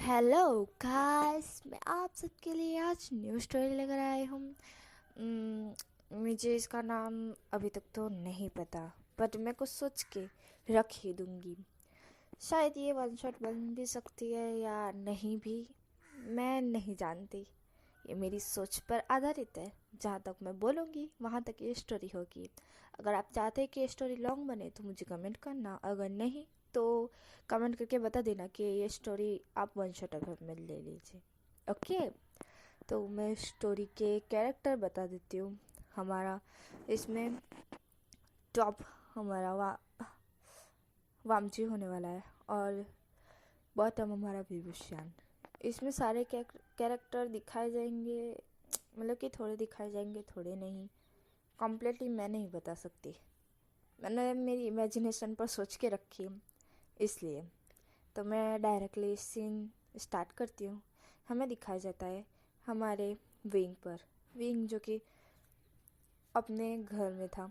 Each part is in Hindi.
हेलो गाइस, मैं आप सबके लिए आज न्यू स्टोरी लेकर आई हूँ। मुझे इसका नाम अभी तक तो नहीं पता, बट मैं कुछ सोच के रख ही दूँगी। शायद ये वन शॉट बन भी सकती है या नहीं भी, मैं नहीं जानती। ये मेरी सोच पर आधारित है। जहाँ तक मैं बोलूँगी वहाँ तक ये स्टोरी होगी। अगर आप चाहते हैं कि ये स्टोरी लॉन्ग बने तो मुझे कमेंट करना, अगर नहीं तो कमेंट करके बता देना कि ये स्टोरी आप वन शॉट अगर में ले लीजिए। ओके, तो मैं स्टोरी के कैरेक्टर बता देती हूँ। हमारा इसमें टॉप हमारा वामची होने वाला है और बॉटम हमारा विभूषण। इसमें सारे कैरेक्टर दिखाए जाएंगे, मतलब कि थोड़े दिखाए जाएंगे, थोड़े नहीं। कम्प्लीटली मैं नहीं बता सकती, मैंने मेरी इमेजिनेशन पर सोच के रखी है, इसलिए। तो मैं डायरेक्टली सीन स्टार्ट करती हूँ। हमें दिखाया जाता है हमारे विंग पर। विंग जो कि अपने घर में था,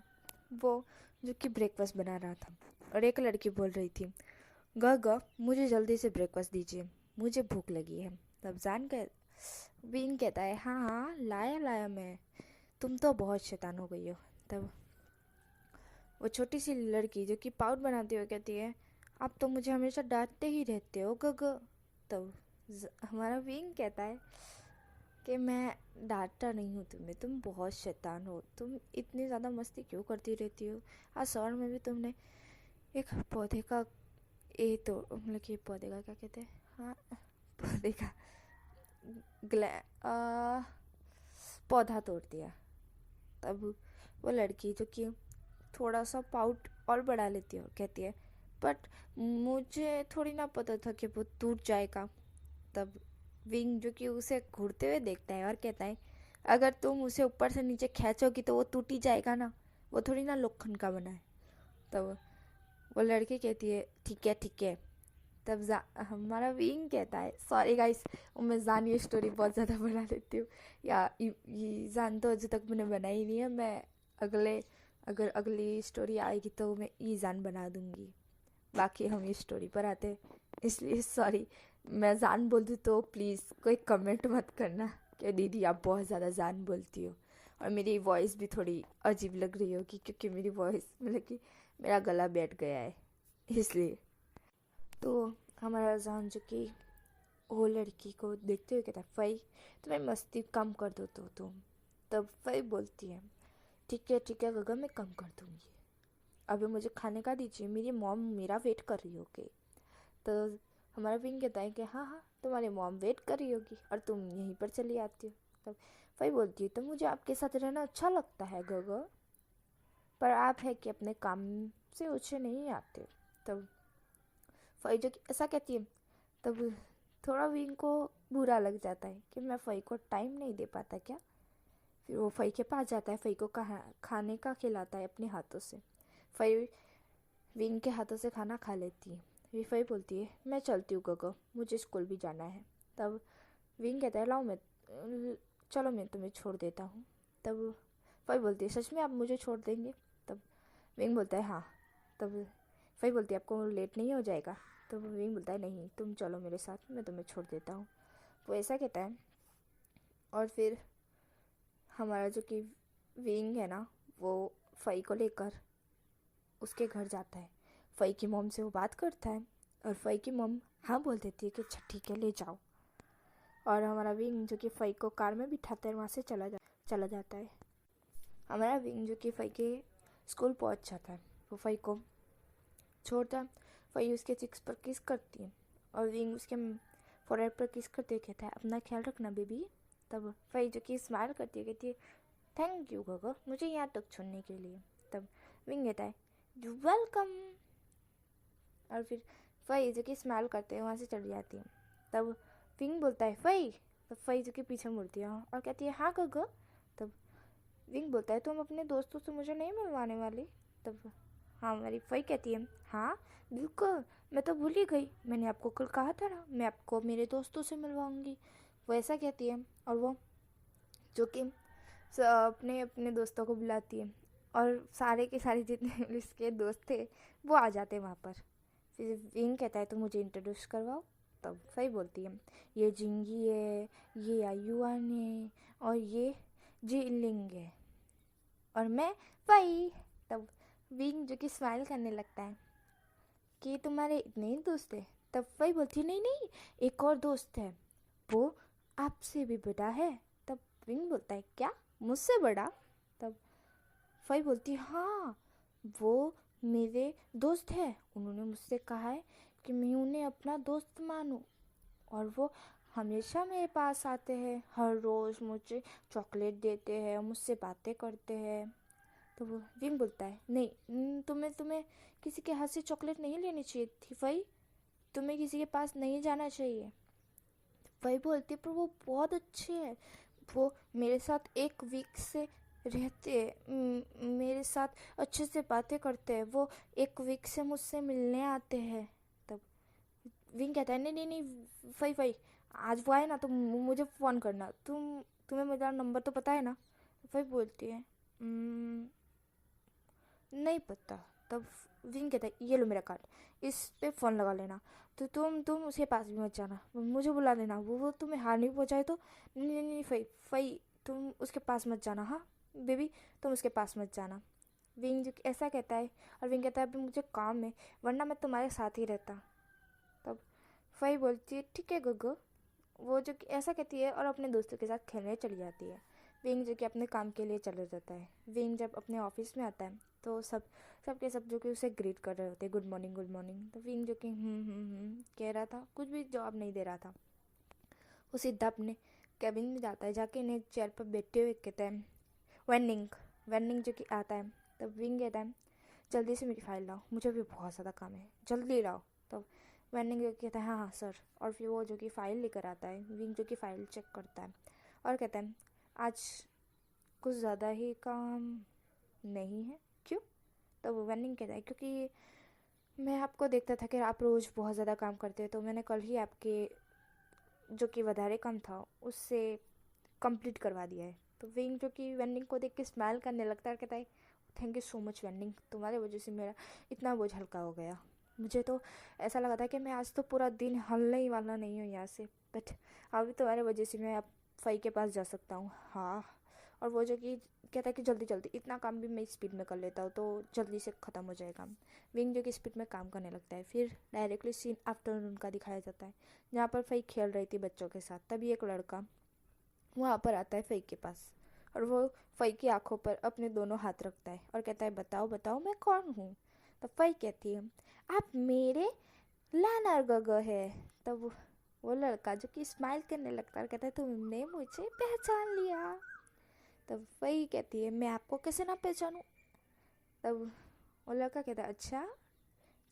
वो जो कि ब्रेकफास्ट बना रहा था और एक लड़की बोल रही थी, ग मुझे जल्दी से ब्रेकफास्ट दीजिए, मुझे भूख लगी है। तब जान कर विंग कहता है, हाँ हाँ लाया लाया मैं, तुम तो बहुत शैतान हो गई हो। तब वो छोटी सी लड़की जो कि पाउट बनाती हुई कहती है, आप तो मुझे हमेशा डांटते ही रहते हो ग। तब हमारा विंग कहता है कि मैं डांटता नहीं हूँ तुम्हें, तुम बहुत शैतान हो, तुम इतनी ज़्यादा मस्ती क्यों करती रहती हो। आज शहर में भी तुमने एक पौधे का तो मतलब कि पौधे का क्या कहते हैं, हाँ पौधे का ग्लै पौधा तोड़ दिया। तब वो लड़की जो कि थोड़ा सा पाउट और बढ़ा लेती है और कहती है, बट मुझे थोड़ी ना पता था कि वो टूट जाएगा। तब विंग जो कि उसे घूरते हुए देखता है और कहता है, अगर तुम उसे ऊपर से नीचे खींचोगी तो वो टूट ही जाएगा ना, वो थोड़ी ना लोखंड का बना है। तब वो लड़की कहती है, ठीक है ठीक है। तब हमारा विंग कहता है, सॉरी गाइस, मैं जान ये स्टोरी बहुत ज़्यादा बना लेती हूँ, या ये जान तो अभी तक मैंने बनाई नहीं है। मैं अगर अगली स्टोरी आएगी तो मैं ये जान बना दूंगी। बाकी हम इस स्टोरी पर आते हैं, इसलिए सॉरी मैं जान बोल दूँ तो प्लीज़ कोई कमेंट मत करना कि दीदी आप बहुत ज़्यादा जान बोलती हो। और मेरी वॉइस भी थोड़ी अजीब लग रही होगी क्योंकि मेरी वॉइस मतलब कि मेरा गला बैठ गया है, इसलिए। तो हमारा जान जो कि वो लड़की को देखते हुए कहता है, फ़ई तुम्हें मस्ती कम कर दो तो तुम। तब फ़ई बोलती है, ठीक है गगा, मैं कम कर दूँगी, अभी मुझे खाने का दीजिए, मेरी मॉम मेरा वेट कर रही होगी। तो हमारा विंग कहता है कि हाँ हाँ तुम्हारी मॉम वेट कर रही होगी और तुम यहीं पर चली आती हो। तब वही बोलती है, तो मुझे आपके साथ रहना अच्छा लगता है गगा, पर आप है कि अपने काम से ऊँचे नहीं आते। तब फ़ई जो कि ऐसा कहती है, तब थोड़ा विंग को बुरा लग जाता है कि मैं फ़ई को टाइम नहीं दे पाता क्या। फिर वो फ़ई के पास जाता है, फ़ई को खाने का खिलाता है अपने हाथों से। फ़ई विंग के हाथों से खाना खा लेती है। रिफाई बोलती है, मैं चलती हूँ गगो, मुझे स्कूल भी जाना है। तब विंग कहता है, लाओ मैं चलो मैं तुम्हें छोड़ देता हूँ। तब फाई बोलती है, सच में आप मुझे छोड़ देंगे। तब विंग बोलता है, हाँ। तब फाई बोलती है, आपको लेट नहीं हो जाएगा। तब विंग बोलता है, नहीं तुम चलो मेरे साथ, मैं तुम्हें छोड़ देता हूँ। वो ऐसा कहता है और फिर हमारा जो कि विंग है ना, वो फाई को लेकर उसके घर जाता है। फ़ई की मॉम से वो बात करता है और फ़ई की मॉम हाँ बोल देती है कि अच्छा ठीक है ले जाओ। और हमारा विंग जो कि फ़ई को कार में बिठाता है, वहाँ से चला जाता है। हमारा विंग जो कि फ़ई के स्कूल पहुँच जाता है, वो फ़ई को छोड़ता है। फ़ई उसके चिक्स पर किस करती है और विंग उसके फोरहेड पर किस करते कहता है, अपना ख्याल रखना बेबी। तब फ़ई जो कि स्माइल करती है, कहती है, थैंक यू गगो मुझे यहाँ तक छोड़ने के लिए। तब विंग कहता है, यू वेलकम। और फिर फ़ई जो कि स्माइल करते हैं वहाँ से चली जाती है। तब विंग बोलता है, फ़ई। तब फ़ई जो कि पीछे मुड़ती है और कहती है, हाँ गगो। तब विंग बोलता है, तुम अपने दोस्तों से मुझे नहीं मिलवाने वाली। तब हाँ हमारी फ़ई कहती है, हाँ बिल्कुल, मैं तो भूल ही गई, मैंने आपको कल कहा था ना मैं आपको मेरे दोस्तों से मिलवाऊंगी। वो ऐसा कहती है और वो जो कि अपने अपने दोस्तों को बुलाती है और सारे के सारे जितने उसके दोस्त थे वो आ जाते हैं वहाँ पर। फिर विंग कहता है, तो मुझे इंट्रोड्यूस करवाओ। तब फई बोलती है ये जिंगी है, ये आयुआन है और ये जिलिंग है और मैं फई। तब विंग जो कि स्माइल करने लगता है कि तुम्हारे इतने ही दोस्त है। तब फई बोलती है नहीं नहीं, एक और दोस्त है, वो आपसे भी बड़ा है। तब विंग बोलता है क्या, मुझसे बड़ा? तब फई बोलती है हाँ, वो मेरे दोस्त है, उन्होंने मुझसे कहा है कि मैं उन्हें अपना दोस्त मानूं और वो हमेशा मेरे पास आते हैं, हर रोज़ मुझे चॉकलेट देते हैं, मुझसे बातें करते हैं। तो वो विंग बोलता है नहीं, तुम्हें तुम्हें किसी के हाथ से चॉकलेट नहीं लेनी चाहिए थी फई, तुम्हें किसी के पास नहीं जाना चाहिए। वही बोलती पर वो बहुत अच्छे हैं, वो मेरे साथ एक वीक से रहते हैं, मेरे साथ अच्छे से बातें करते हैं, वो एक वीक से मुझसे मिलने आते हैं। तब विंग कहता है नहीं नहीं नहीं फई फई, आज वो आए ना तो मुझे फ़ोन करना, तुम्हें मेरा नंबर तो पता है ना? फई बोलती है नहीं पता। तब विंग कहता है ये लो मेरा कार्ड, इस पे फ़ोन लगा लेना, तो तुम उसके पास भी मत जाना, मुझे बुला लेना, वो तुम्हें हार नहीं पहुँचाए तो। नहीं नहीं नहीं फई फई, तुम उसके पास मत जाना, हाँ बेबी तुम उसके पास मत जाना। विंग जो ऐसा कहता है और विंग कहता है अभी मुझे काम है, वरना मैं तुम्हारे साथ ही रहता। तब फई बोलती है ठीक है गुगु, वो जो कि ऐसा कहती है और अपने दोस्तों के साथ खेलने चली जाती है। विंग जो कि अपने काम के लिए चला जाता है। विंग जब अपने ऑफिस में आता है तो सब जो कि उसे ग्रीट कर रहे होते हैं, गुड मॉर्निंग गुड मॉर्निंग। तो विंग जो कि कह रहा था, कुछ भी जवाब नहीं दे रहा था। वो सीधा अपने कैबिन में जाता है, जाके इन्हें चेयर पर बैठे हुए कहता है वेनिंग वेनिंग जो कि आता है। तब विंग कहता है जल्दी से मेरी फाइल लाओ, मुझे भी बहुत ज़्यादा काम है, जल्दी लाओ। तब वेनिंग जो कहता है हाँ हाँ सर, और फिर वो जो कि फ़ाइल लेकर आता है। विंग जो कि फ़ाइल चेक करता है और कहता है आज कुछ ज़्यादा ही काम नहीं है, क्यों? तब वेनिंग कहता है क्योंकि मैं आपको देखता था कि आप रोज़ बहुत ज़्यादा काम करते हैं, तो मैंने कल ही आपके जो कि વધારે काम था उससे कंप्लीट करवा दिया है। तो विंग जो कि वेनिंग को देख के स्माइल करने लगता है, कहता है थैंक यू सो मच वेनिंग, तुम्हारे वजह से मेरा इतना बोझ हल्का हो गया। मुझे तो ऐसा लगा था कि मैं आज तो पूरा दिन हलने ही वाला नहीं हूँ यहाँ से, बट अभी तुम्हारे वजह से मैं अब फई के पास जा सकता हूँ। हाँ, और वो जो कि कहता है कि जल्दी जल्दी, इतना काम भी मैं स्पीड में कर लेता हूँ तो जल्दी से ख़त्म हो जाएगा। विंग जो कि स्पीड में काम करने लगता है। फिर डायरेक्टली सीन आफ्टरनून का दिखाया जाता है, जहाँ पर फई खेल रही थी बच्चों के साथ। तभी एक लड़का वहाँ पर आता है फई के पास और वो फई की आंखों पर अपने दोनों हाथ रखता है और कहता है बताओ बताओ मैं कौन हूँ? तो फई कहती है आप मेरे लानर गगो है। तब वो लड़का जो कि स्माइल करने लगता है और कहता है तुमने मुझे पहचान लिया। तब वही कहती है मैं आपको कैसे ना पहचानूं? तब वो लड़का कहता है अच्छा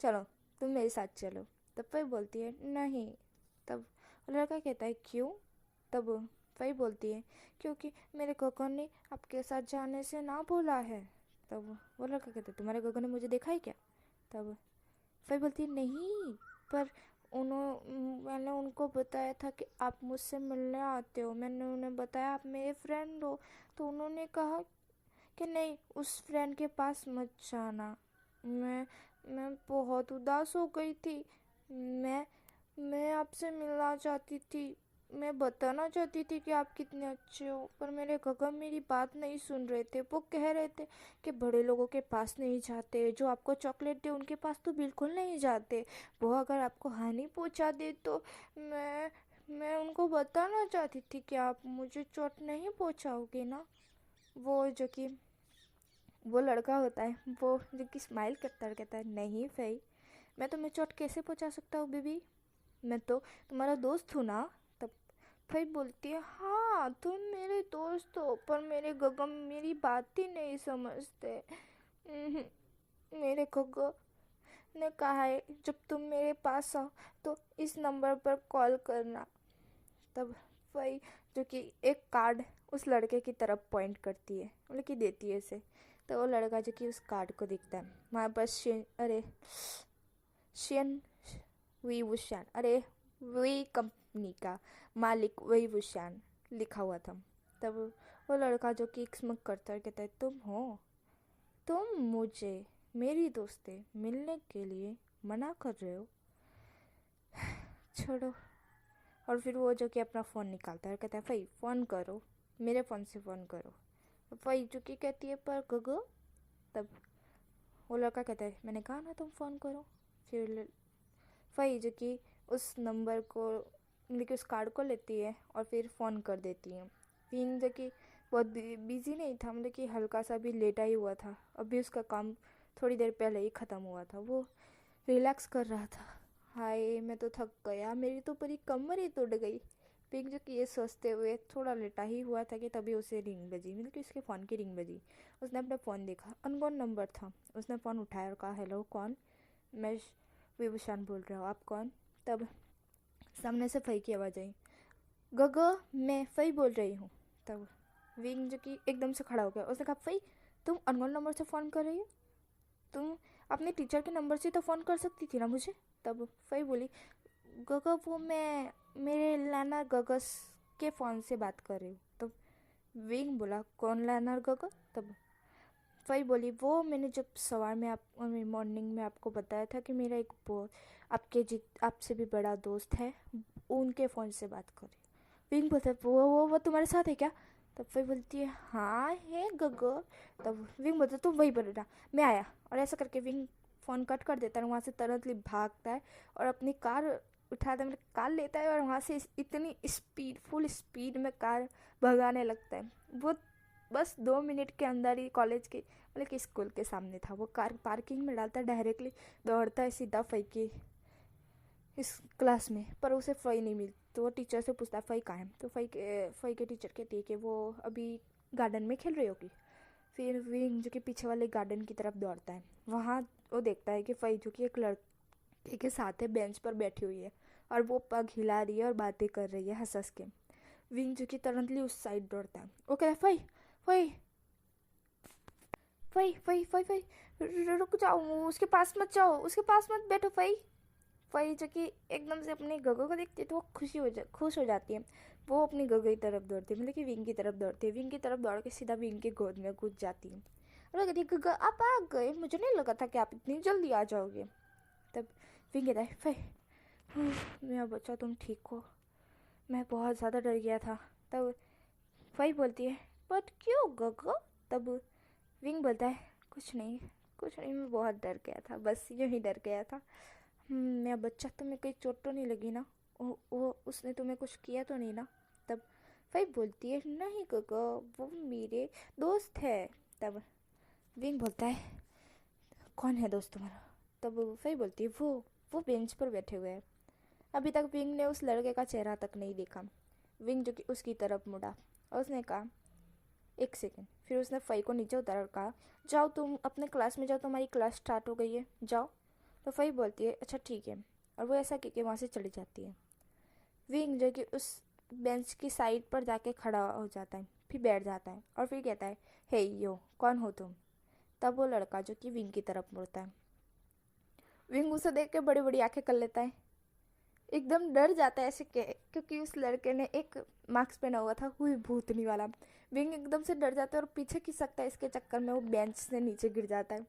चलो तुम मेरे साथ चलो। तब वही बोलती है नहीं। तब वो लड़का कहता है क्यों? तब वही बोलती है क्योंकि मेरे गगन ने आपके साथ जाने से ना बोला है। तब वो लड़का कहता है तुम्हारे गगन ने मुझे देखा है क्या? तब वही बोलती है नहीं, पर मैंने उनको बताया था कि आप मुझसे मिलने आते हो, मैंने उन्हें बताया आप मेरे फ्रेंड हो, तो उन्होंने कहा कि नहीं उस फ्रेंड के पास मत जाना। मैं बहुत उदास हो गई थी, मैं आपसे मिलना चाहती थी, मैं बताना चाहती थी कि आप कितने अच्छे हो, पर मेरे गगन मेरी बात नहीं सुन रहे थे। वो कह रहे थे कि बड़े लोगों के पास नहीं जाते, जो आपको चॉकलेट दे उनके पास तो बिल्कुल नहीं जाते, वो अगर आपको हानि पहुंचा दे तो मैं उनको बताना चाहती थी कि आप मुझे चोट नहीं पहुंचाओगे ना। वो जो कि वो लड़का होता है वो जो कि स्माइल करता है, कहता है नहीं फई, मैं तुम्हें चोट कैसे पहुंचा सकता हूँ बेबी, मैं तो तुम्हारा दोस्त हूँ ना। तब फई बोलती है हाँ तुम मेरे दोस्त हो, पर मेरे गगन मेरी बात ही नहीं समझते। मेरे गगन ने कहा है जब तुम मेरे पास आओ तो इस नंबर पर कॉल करना। तब वही जो कि एक कार्ड उस लड़के की तरफ पॉइंट करती है, मतलब कि देती है उसे। तो वो लड़का जो कि उस कार्ड को देखता है, वहाँ पर शियन वी वुशान, अरे वही कंपनी का मालिक वही वुशान लिखा हुआ था। तब वो लड़का जो कि स्मक करता है कहता है तुम हो, तुम मुझे मेरी दोस्ती मिलने के लिए मना कर रहे हो? छोड़ो। और फिर वो जो कि अपना फ़ोन निकालता है और कहता है भाई फ़ोन करो, मेरे फ़ोन से फ़ोन करो। भाई जो कि कहती है पर गगो। तब वो लड़का कहता है मैंने कहा ना तुम फ़ोन करो। फिर भाई जो कि उस नंबर को मतलब कि उस कार्ड को लेती है और फिर फ़ोन कर देती है। फिर जो कि बहुत बिजी नहीं था, मतलब कि हल्का सा भी लेटा ही हुआ था, अभी उसका काम थोड़ी देर पहले ही ख़त्म हुआ था, वो रिलैक्स कर रहा था। हाय मैं तो थक गया, मेरी तो पूरी कमर ही टूट गई। पिंक जो कि ये सोचते हुए थोड़ा लेटा ही हुआ था कि तभी उसे रिंग बजी, मतलब कि उसके फ़ोन की रिंग बजी। उसने अपना फ़ोन देखा, अननोन नंबर था। उसने फ़ोन उठाया और कहा हेलो कौन? मैं विभूषण बोल रहा हूँ, आप कौन? तब सामने से फई की आवाज़ आई, गगो मैं फई बोल रही हूँ। तब विंग जो कि एकदम से खड़ा हो गया, उसने कहा फई तुम अननोन नंबर से फ़ोन कर रही हो? तुम अपने टीचर के नंबर से तो फ़ोन कर सकती थी ना मुझे। तब फई बोली गगो वो मैं मेरे लाना गगस के फ़ोन से बात कर रही हूँ। तब विंग बोला कौन लाना गगो? तब फई बोली वो मैंने जब सवार में आप मॉर्निंग में आपको बताया था कि मेरा एक आपसे भी बड़ा दोस्त है, उनके फ़ोन से बात करें। विंग बोलता है वो तुम्हारे साथ है क्या? तब फई बोलती है हाँ है गगो। तब विंग बोलता है तुम वही बोल रहा, मैं आया। और ऐसा करके विंग फ़ोन कट कर देता है, वहाँ से तुरंतली भागता है और अपनी कार उठाता है, मतलब कार लेता है और वहाँ से इतनी स्पीड फुल स्पीड में कार भगाने लगता है। वो बस 2 मिनट के अंदर ही कॉलेज के मतलब कि स्कूल के सामने था। वो कार पार्किंग में डालता है, डायरेक्टली दौड़ता है सीधा फई की इस क्लास में, पर उसे फई नहीं मिलती। तो वो टीचर से पूछता है फई कहाँ है? तो फई के टीचर कहती है कि वो अभी गार्डन में खेल रही होगी। फिर विंग जो कि पीछे वाले गार्डन की तरफ दौड़ता है, वहाँ वो देखता है कि फई जो कि एक लड़के के साथ है, बेंच पर बैठी हुई है और वो पग हिला रही है और बातें कर रही है हंस हंस के। विंग जो कि तुरंतली उस साइड दौड़ता है, वो कहता है फई फई फई फई फई फई रुक जाओ, उसके पास मत जाओ, उसके पास मत बैठो फई। फई जो कि एकदम से अपने गगो को देखती है तो वो खुश हो जाती है। वो अपनी गगो की तरफ दौड़ती है, मतलब कि विंग की तरफ दौड़ती है। विंग की तरफ दौड़ के सीधा विंग की गोद में घुस जाती है और कहती है गगो आप आ गए, मुझे नहीं लगा था कि आप इतनी जल्दी आ जाओगे। तब विंग कहता है फई मेरा बच्चा तुम ठीक हो, मैं बहुत ज़्यादा डर गया था। तब फई बोलती है बट क्यों गगो? तब विंग बोलता है कुछ नहीं मैं बहुत डर गया था, बस यूँ ही डर गया था। मेरा बच्चा तुम्हें कोई चोट तो नहीं लगी ना? वो उसने तुम्हें कुछ किया तो नहीं ना? तब वही बोलती है नहीं गगो वो मेरे दोस्त है। तब विंग बोलता है कौन है दोस्त तुम्हारा? तब वही बोलती है वो बेंच पर बैठे हुए हैं। अभी तक विंग ने उस लड़के का चेहरा तक नहीं देखा। विंग जो कि उसकी तरफ मुड़ा और उसने कहा एक सेकेंड। फिर उसने फई को नीचे उतारा और कहा जाओ तुम अपने क्लास में जाओ, तुम्हारी क्लास स्टार्ट हो गई है, जाओ। तो फई बोलती है अच्छा ठीक है, और वो ऐसा कहकर वहाँ से चली जाती है। विंग जो कि उस बेंच की साइड पर जाके खड़ा हो जाता है, फिर बैठ जाता है और फिर कहता है हे यो कौन हो तुम? तब वो लड़का जो कि विंग की तरफ मुड़ता है, विंग उसे देख के बड़ी बड़ी आंखें कर लेता है, एकदम डर जाता है ऐसे क्योंकि उस लड़के ने एक मास्क पहना हुआ था हुई भूतनी वाला। विंग एकदम से डर जाता है और पीछे खिसकता है, इसके चक्कर में वो बेंच से नीचे गिर जाता है।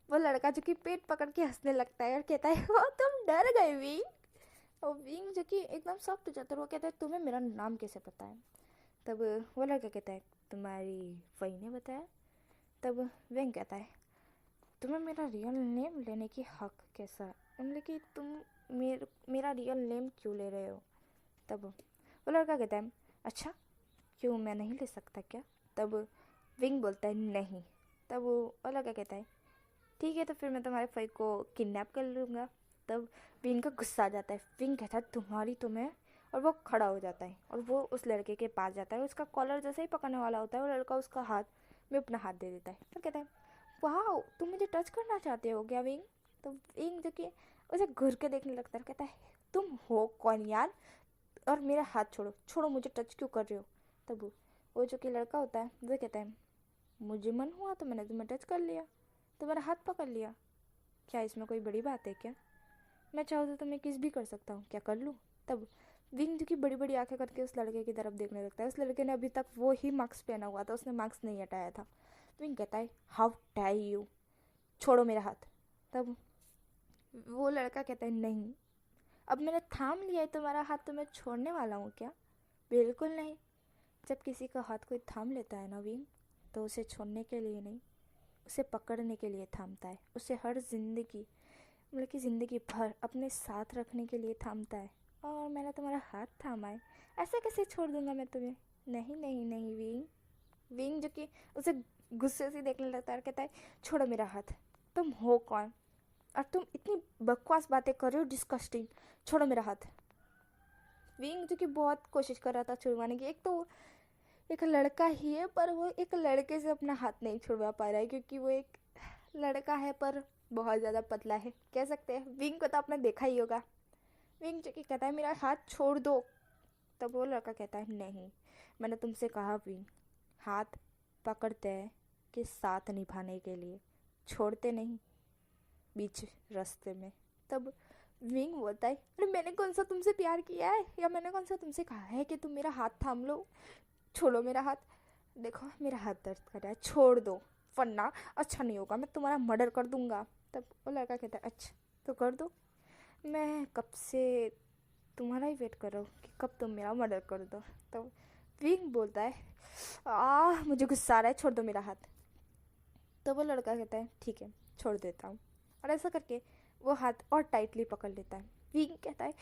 वो लड़का जो कि पेट पकड़ के हंसने लगता है और कहता है वो तुम डर गए विंग। और विंग जो कि एकदम सॉफ्ट हो जाता है, वो कहता है तुम्हें मेरा नाम कैसे पता है? तब वो लड़का कहता है तुम्हारी फई ने बताया। तब विंग कहता है तुम्हें मेरा रियल नेम लेने की हक कैसा है, मतलब कि तुम मेरा रियल नेम क्यों ले रहे हो? तब वो लड़का कहता है अच्छा क्यों मैं नहीं ले सकता क्या? तब विंग बोलता है नहीं। तब वो लड़का कहता है ठीक है तो फिर मैं तुम्हारे फई को किडनैप कर लूँगा। तब विंग का गुस्सा आ जाता है, विंग कहता है तुम्हारी तुम्हें, और वो खड़ा हो जाता है और वो उस लड़के के पास जाता है। उसका कॉलर जैसे ही पकड़ने वाला होता है वो लड़का उसका हाथ में अपना हाथ दे देता है और कहता है वाह तुम मुझे टच करना चाहते हो क्या विंग? तो विंग जो कि उसे घूर के देखने लगता है, कहता है तुम हो कौन यार, और मेरा हाथ छोड़ो छोड़ो, मुझे टच क्यों कर रहे हो? तब वो जो कि लड़का होता है वो कहता है मुझे मन हुआ तो मैंने तुम्हें टच कर लिया, तुम्हारा हाथ पकड़ लिया, क्या इसमें कोई बड़ी बात है क्या? मैं चाहूँ तो तुम्हें किस भी कर सकता हूँ, क्या कर लूँ? तब विंग जो कि बड़ी बड़ी आंखें करके उस लड़के की तरफ देखने लगता है। उस लड़के ने अभी तक वो ही मास्क पहना हुआ था, उसने मास्क नहीं हटाया था। विंग कहता है हाउ डायर यू, छोड़ो मेरा हाथ। तब वो लड़का कहता है नहीं अब मैंने थाम लिया है तुम्हारा हाथ तो मैं छोड़ने वाला हूँ क्या? बिल्कुल नहीं। जब किसी का हाथ कोई थाम लेता है ना विंग, तो उसे छोड़ने के लिए नहीं, उसे पकड़ने के लिए थामता है। उसे हर जिंदगी, मतलब कि ज़िंदगी भर अपने साथ रखने के लिए थामता है। और मैंने तुम्हारा हाथ थामा है, ऐसे कैसे छोड़ दूंगा मैं तुम्हें? नहीं नहीं नहीं विंग। विंग जो कि उसे गुस्से से देखने लगता है और कहता है छोड़ो मेरा हाथ। तुम हो कौन और तुम इतनी बकवास बातें कर रहे हो, डिस्कस्टिंग। छोड़ो मेरा हाथ। विंग जो कि बहुत कोशिश कर रहा था छुड़वाने की। एक तो वो एक लड़का ही है, पर वो एक लड़के से अपना हाथ नहीं छुड़वा पा रहा है, क्योंकि वो एक लड़का है पर बहुत ज़्यादा पतला है, कह सकते हैं। विंग को तो आपने देखा ही होगा। विंग जो कि कहता है मेरा हाथ छोड़ दो। तब वो लड़का कहता है नहीं, मैंने तुमसे कहा विंग, हाथ पकड़ते हैं कि साथ निभाने के लिए, छोड़ते नहीं बीच रास्ते में। तब विंग बोलता है अरे मैंने कौन सा तुमसे प्यार किया है, या मैंने कौन सा तुमसे कहा है कि तुम मेरा हाथ थाम लो? छोड़ो मेरा हाथ। देखो मेरा हाथ दर्द कर रहा है, छोड़ दो वरना अच्छा नहीं होगा, मैं तुम्हारा मर्डर कर दूंगा। तब वो लड़का कहता है अच्छा तो कर दो, मैं कब से तुम्हारा ही वेट कर रहा हूँ कि कब तुम मेरा मर्डर कर दो। तब विंग बोलता है मुझे गुस्सा आ रहा है, छोड़ दो मेरा हाथ। तो वो लड़का कहता है ठीक है छोड़ देता हूँ, और ऐसा करके वो हाथ और टाइटली पकड़ लेता है। विंग कहता है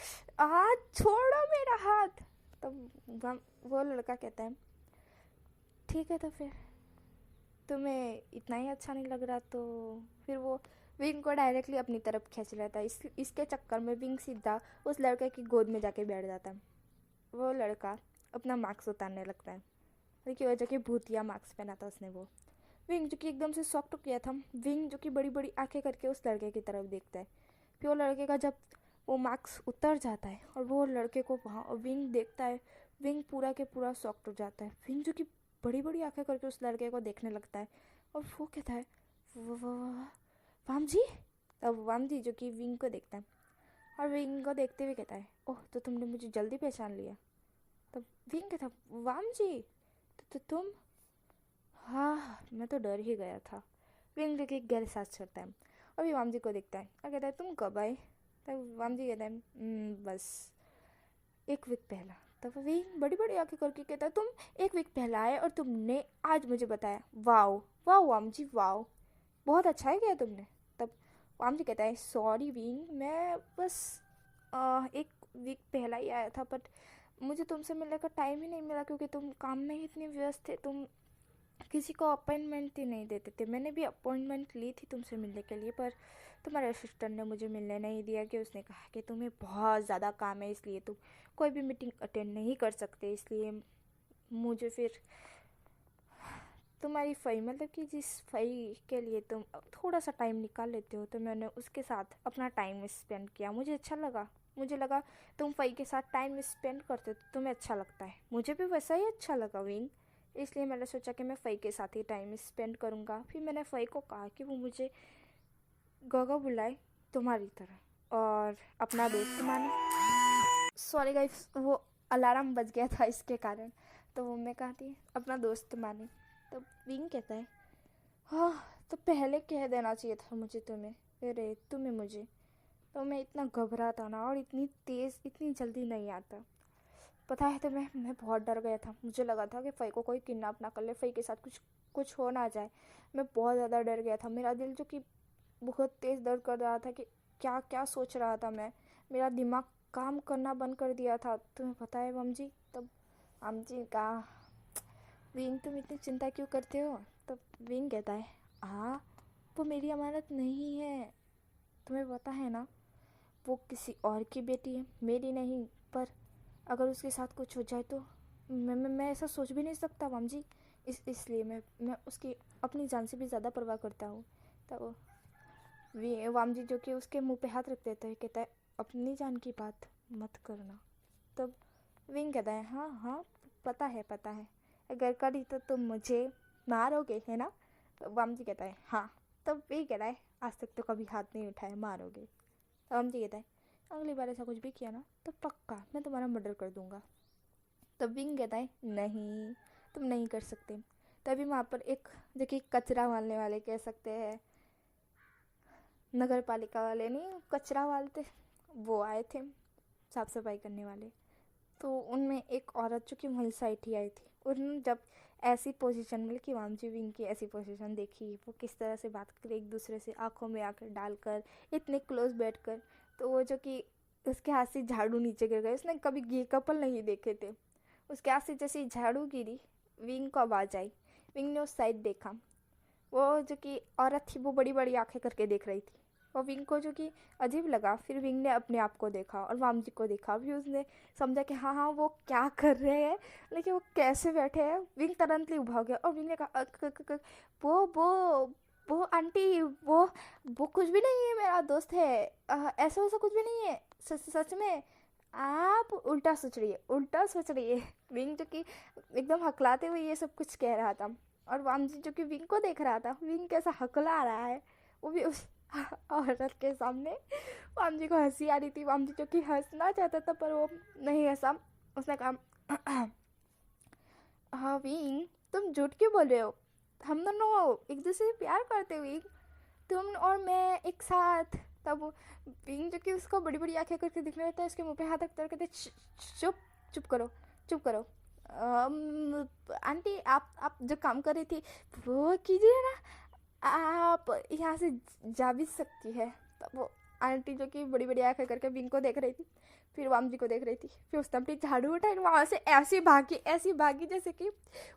छोड़ो मेरा हाथ। तब वो लड़का कहता है ठीक है तो फिर तुम्हें इतना ही अच्छा नहीं लग रहा तो फिर वो विंग को डायरेक्टली अपनी तरफ खींच लेता है। इसके चक्कर में विंग सीधा उस लड़के की गोद में जाके बैठ जाता है। वो लड़का अपना मास्क उतारने लगता है, क्योंकि वजह कि भूतिया मास्क पहना था उसने। वो विंग जो कि एकदम से शॉक तो किया था, विंग जो कि बड़ी बड़ी आंखें करके उस लड़के की तरफ देखता है। फिर वो लड़के का जब वो मास्क उतर जाता है और वो लड़के को वहाँ विंग देखता है, विंग पूरा के पूरा शॉक हो जाता है। विंग जो कि बड़ी बड़ी आंखें करके उस लड़के को देखने लगता है और वो कहता है वाम जी। तब वाम जी जो कि विंग को देखता है और विंग को देखते हुए कहता है ओह तो तुमने मुझे जल्दी पहचान लिया। तब विंग कहता वाम जी तो तुम, हाँ मैं तो डर ही गया था। विंग जो कि गहरे सांस छोड़ता है और भी वाम जी को देखता है और कहता है तुम कब आए? तब वाम जी कहता है बस एक वीक पहला। तब विंग बड़ी बड़ी आंखें करके कहता है तुम एक वीक पहला आए और तुमने आज मुझे बताया? वाओ वाओ वाम जी वाओ, बहुत अच्छा है किया तुमने। तब वाम जी कहता है सॉरी विंग, मैं बस एक वीक पहला ही आया था, बट मुझे तुमसे मिलने का टाइम ही नहीं मिला क्योंकि तुम काम में ही इतने व्यस्त थे, तुम किसी को अपॉइंटमेंट ही नहीं देते थे। मैंने भी अपॉइंटमेंट ली थी तुमसे मिलने के लिए, पर तुम्हारे असिस्टेंट ने मुझे मिलने नहीं दिया कि उसने कहा कि तुम्हें बहुत ज़्यादा काम है इसलिए तुम कोई भी मीटिंग अटेंड नहीं कर सकते। इसलिए मुझे फिर तुम्हारी फ़ई, मतलब कि जिस फ़ई के लिए तुम थोड़ा सा टाइम निकाल लेते हो, तो मैंने उसके साथ अपना टाइम स्पेंड किया। मुझे अच्छा लगा, मुझे लगा तुम फ़ई के साथ टाइम स्पेंड करते हो तो तुम्हें अच्छा लगता है, मुझे भी वैसा ही अच्छा लगा विंग। इसलिए मैंने सोचा कि मैं फ़ई के साथ ही टाइम स्पेंड करूँगा। फिर मैंने फ़ई को कहा कि वो मुझे गोगा बुलाए तुम्हारी तरह और अपना दोस्त माने। सॉरी गाइस, वो अलार्म बज गया था इसके कारण, तो वो मैं कहती अपना दोस्त माने। तो विंग कहता है हाँ तो पहले कह देना चाहिए था मुझे तुम्हें, अरे तुम्हें मुझे, तो मैं इतना घबराता ना और इतनी तेज़ इतनी जल्दी नहीं आता। पता है तुम्हें, मैं बहुत डर गया था, मुझे लगा था कि फ़ई को कोई किडनैप ना कर ले, फ़ई के साथ कुछ कुछ हो ना जाए। मैं बहुत ज़्यादा डर गया था, मेरा दिल जो कि बहुत तेज़ दर्द कर रहा था कि क्या क्या सोच रहा था मैं, मेरा दिमाग काम करना बंद कर दिया था। तुम्हें पता है मम जी? तब मम जी का विंग तुम इतनी चिंता क्यों करते हो? तब विंग कहता है हाँ वो मेरी अमानत नहीं है, तुम्हें पता है ना, वो किसी और की बेटी है, मेरी नहीं। पर अगर उसके साथ कुछ हो जाए तो मैं ऐसा सोच भी नहीं सकता मम जी। इसलिए मैं उसकी अपनी जान से भी ज़्यादा परवाह करता हूँ। तब वाम जी जो कि उसके मुंह पे हाथ रख देता है, कहता है अपनी जान की बात मत करना। तब विंग कहता है हाँ हाँ पता है, अगर करी तो तुम मुझे मारोगे है ना? तो वाम जी कहता है हाँ। तब विंग कहता है आज तक तो कभी हाथ नहीं उठाया, मारोगे? तो वाम जी कहता है अगली बार ऐसा कुछ भी किया ना तो पक्का मैं तुम्हारा मर्डर कर दूंगा। तब विंग कहता है नहीं तुम नहीं कर सकते। तभी वहाँ पर एक जो कि कचरा मारने वाले कह सकते हैं, नगर पालिका वाले नहीं कचरा वाले थे, वो आए थे साफ सफाई करने वाले। तो उनमें एक औरत जो कि वहीं साइड ही आई थी, उन्होंने जब ऐसी पोजीशन में कि वामजी विंग की ऐसी पोजीशन देखी, वो किस तरह से बात कर एक दूसरे से आंखों में आकर डालकर इतने क्लोज बैठकर, तो वो जो कि उसके हाथ से झाड़ू नीचे गिर गए। उसने कभी ये कपल नहीं देखे थे। उसके हाथ से जैसे ही झाड़ू गिरी, विंग को आवाज़ आई। विंग ने उस साइड देखा, वो जो कि औरत थी वो बड़ी बड़ी आंखें करके देख रही थी। और विंग को जो कि अजीब लगा। फिर विंग ने अपने आप को देखा और वामजी को देखा। फिर उसने समझा कि हाँ हाँ वो क्या कर रहे हैं, लेकिन वो कैसे बैठे हैं। विंग तुरंत उभा गया और विंग ने कहा वो आंटी वो कुछ भी नहीं है, मेरा दोस्त है, ऐसा वैसा कुछ भी नहीं है, सच सच में आप उल्टा सोच रही है। विंग जो कि एकदम हकलाते हुए ये सब कुछ कह रहा था, और वामजी जो कि विंग को देख रहा था, विंग कैसा हकला रहा है, वो भी उस औरत के सामने। वामजी को हंसी आ रही थी। वामजी जो कि हंसना चाहता था पर वो नहीं हंसा। उसने कहा हाँ विंग, तुम झूठ क्यों बोल रहे हो, हम दोनों एक दूसरे से प्यार करते हुए, तुम और मैं एक साथ। तब विंग जो कि उसको बड़ी बड़ी आंखें करके दिखने लगता है, उसके मुंह पे हाथ रखते कहते चुप चुप करो चुप करो। आंटी आप जो काम कर रही थी वो कीजिए ना, आप यहाँ से जा भी सकती है। तब वो आंटी जो कि बड़ी बड़ी आंखें करके विंग को देख रही थी, फिर वामजी को देख रही थी, फिर उसने अपनी झाड़ू उठाई, वहाँ से ऐसी भागी जैसे कि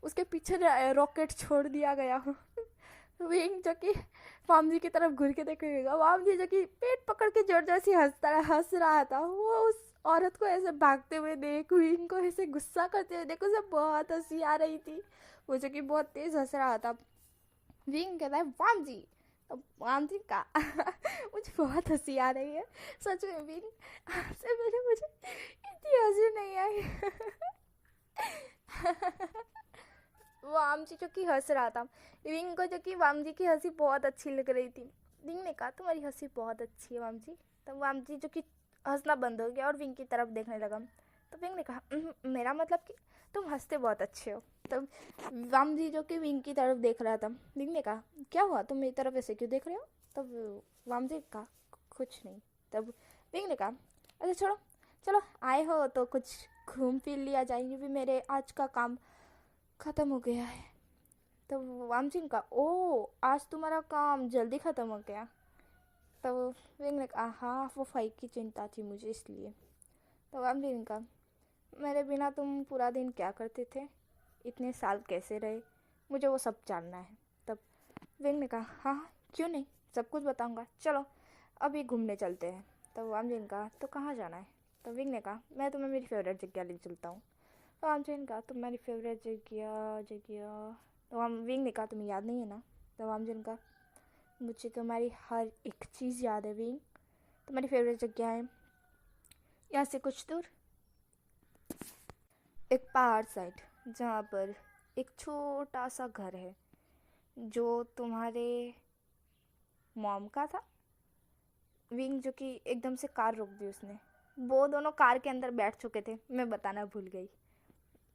उसके पीछे रॉकेट छोड़ दिया गया हो। विंग जो कि वामजी की तरफ घूर के देखेगा, वामजी जो कि पेट पकड़ के जोर जोर से हंस रहा था। वो उस औरत को ऐसे भागते हुए देख, विंग को ऐसे गुस्सा करते हुए देख, उसे बहुत हंसी आ रही थी। वो जो कि बहुत तेज हंस रहा था। विंग कहता है वामजी, तो वामजी का मुझे बहुत हंसी आ रही है सच में विंग, आपसे पहले मुझे इतनी हंसी नहीं आई। वामजी जो कि हंस रहा था, विंग को जो कि वामजी की हंसी बहुत अच्छी लग रही थी। विंग ने कहा तुम्हारी हंसी बहुत अच्छी है वामजी। तब वामजी जो कि हंसना बंद हो गया और विंग की तरफ देखने लगा। तो विंग ने कहा मेरा मतलब कि तुम हंसते बहुत अच्छे हो। तब वामजी जो कि विंग की तरफ देख रहा था, विंग ने कहा क्या हुआ, तुम मेरी तरफ ऐसे क्यों देख रहे हो। तब वामजी ने कहा कुछ नहीं। तब विंग ने कहा अच्छा छोड़ो, चलो आए हो तो कुछ घूम फिर लिया जाए, भी मेरे आज का काम ख़त्म हो गया है। तब वामजी ने कहा ओ आज तुम्हारा काम जल्दी ख़त्म हो गया। तब विंग ने कहा हाँ वो फाइल की चिंता थी मुझे इसलिए। तब वामजी ने कहा मेरे बिना तुम पूरा दिन क्या करते थे, इतने साल कैसे रहे, मुझे वो सब जानना है। तब विंग ने कहा हाँ क्यों नहीं, सब कुछ बताऊंगा, चलो अभी घूमने चलते हैं। तब वामजी ने कहा तो कहाँ जाना है। तब विंग ने कहा मैं तुम्हें मेरी फेवरेट जगह ले चलता हूँ। तो वामजी ने कहा तुम्हारी फेवरेट जगह तो हम विंग ने कहा तुम्हें याद नहीं है ना। तो वामजी ने कहा मुझे तुम्हारी हर एक चीज़ याद है विंग, तुम्हारी फेवरेट जगह है यहाँ से कुछ दूर एक पहाड़ साइड, जहाँ पर एक छोटा सा घर है जो तुम्हारे मॉम का था। विंग जो कि एकदम से कार रोक दी उसने। वो दोनों कार के अंदर बैठ चुके थे, मैं बताना भूल गई।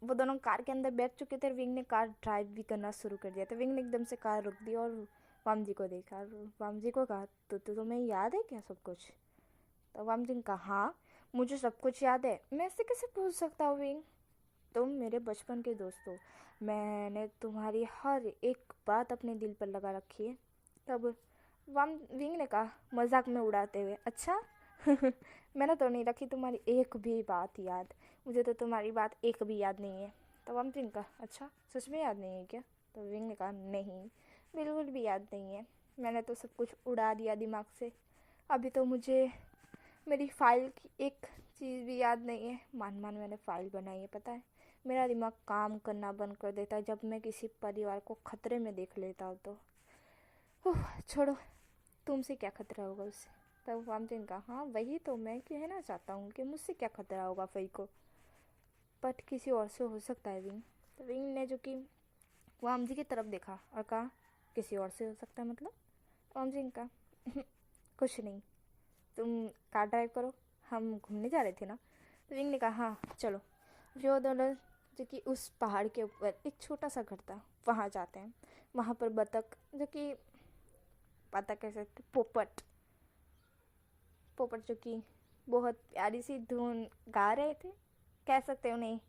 वो दोनों कार के अंदर बैठ चुके थे और विंग ने कार ड्राइव भी करना शुरू कर दिया। तो विंग ने एकदम से कार रोक दी और वामजी को देखा और वामजी को कहा तो तुम्हें याद है क्या सब कुछ। तो वामजी ने कहा हाँ मुझे सब कुछ याद है, मैं ऐसे कैसे भूल सकता हूँ विंग, तुम मेरे बचपन के दोस्त हो, मैंने तुम्हारी हर एक बात अपने दिल पर लगा रखी है। तब विंग ने कहा मजाक में उड़ाते हुए अच्छा मैंने तो नहीं रखी तुम्हारी एक भी बात याद, मुझे तो तुम्हारी बात एक भी याद नहीं है। तब वामजी ने कहा अच्छा सच में याद नहीं है क्या। तो विंग ने कहा नहीं बिल्कुल भी याद नहीं है, मैंने तो सब कुछ उड़ा दिया दिमाग से, अभी तो मुझे मेरी फ़ाइल की एक चीज़ भी याद नहीं है। मान मैंने फ़ाइल बनाई है पता है, मेरा दिमाग काम करना बंद कर देता है जब मैं किसी परिवार को खतरे में देख लेता हूँ तो। छोड़ो तुमसे क्या खतरा होगा उससे। तब वामजी ने कहा हाँ वही तो मैं कहना चाहता हूँ कि मुझसे क्या खतरा होगा फई को, बट किसी और से हो सकता है विंग। तो विंग ने जो कि वामजी की तरफ देखा और कहा किसी और से हो सकता है मतलब। वामजी ने कहा कुछ नहीं, तुम कार ड्राइव करो, हम घूमने जा रहे थे ना। तो विंग ने कहा हाँ चलो। जो दोनों जो कि उस पहाड़ के ऊपर एक छोटा सा घर था वहाँ जाते हैं। वहाँ पर बतख जो कि पता कैसे पोपट जो कि बहुत प्यारी सी धुन गा रहे थे। कह सकते हो उन्हें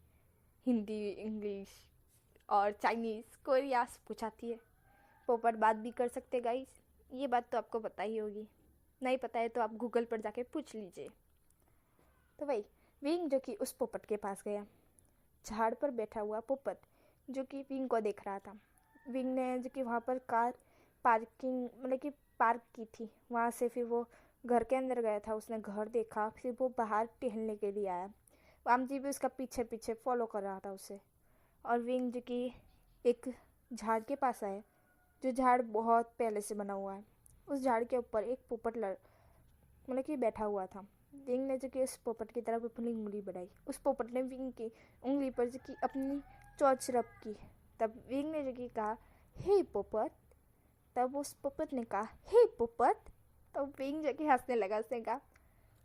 हिंदी, इंग्लिश और चाइनीज़, कोरिया कुछ आती है। पोपट बात भी कर सकते गाइस, ये बात तो आपको पता ही होगी। नहीं पता है तो आप गूगल पर जाके पूछ लीजिए। तो वही विंग जो कि उस पोपट के पास गया, झाड़ पर बैठा हुआ पोपट जो कि विंग को देख रहा था। विंग ने जो कि वहाँ पर कार पार्किंग मतलब कि पार्क की थी, वहाँ से फिर वो घर के अंदर गया था। उसने घर देखा, फिर वो बाहर टहलने के लिए आया। वाम जी भी उसका पीछे पीछे फॉलो कर रहा था उसे। और विंग जो कि एक झाड़ के पास आया, जो झाड़ बहुत पहले से बना हुआ है। उस झाड़ के ऊपर एक पोपट मतलब कि बैठा हुआ था। विंग ने जो कि उस पोपट की तरफ अपनी उंगली बढ़ाई। उस पोपट ने विंग की उंगली पर जो कि अपनी चोंच रब की। तब विंग ने जो कि कहा, हे पोपट। तब उस पोपट ने कहा, हे पोपट। तब विंग जो कि हंसने लगा। उसने कहा,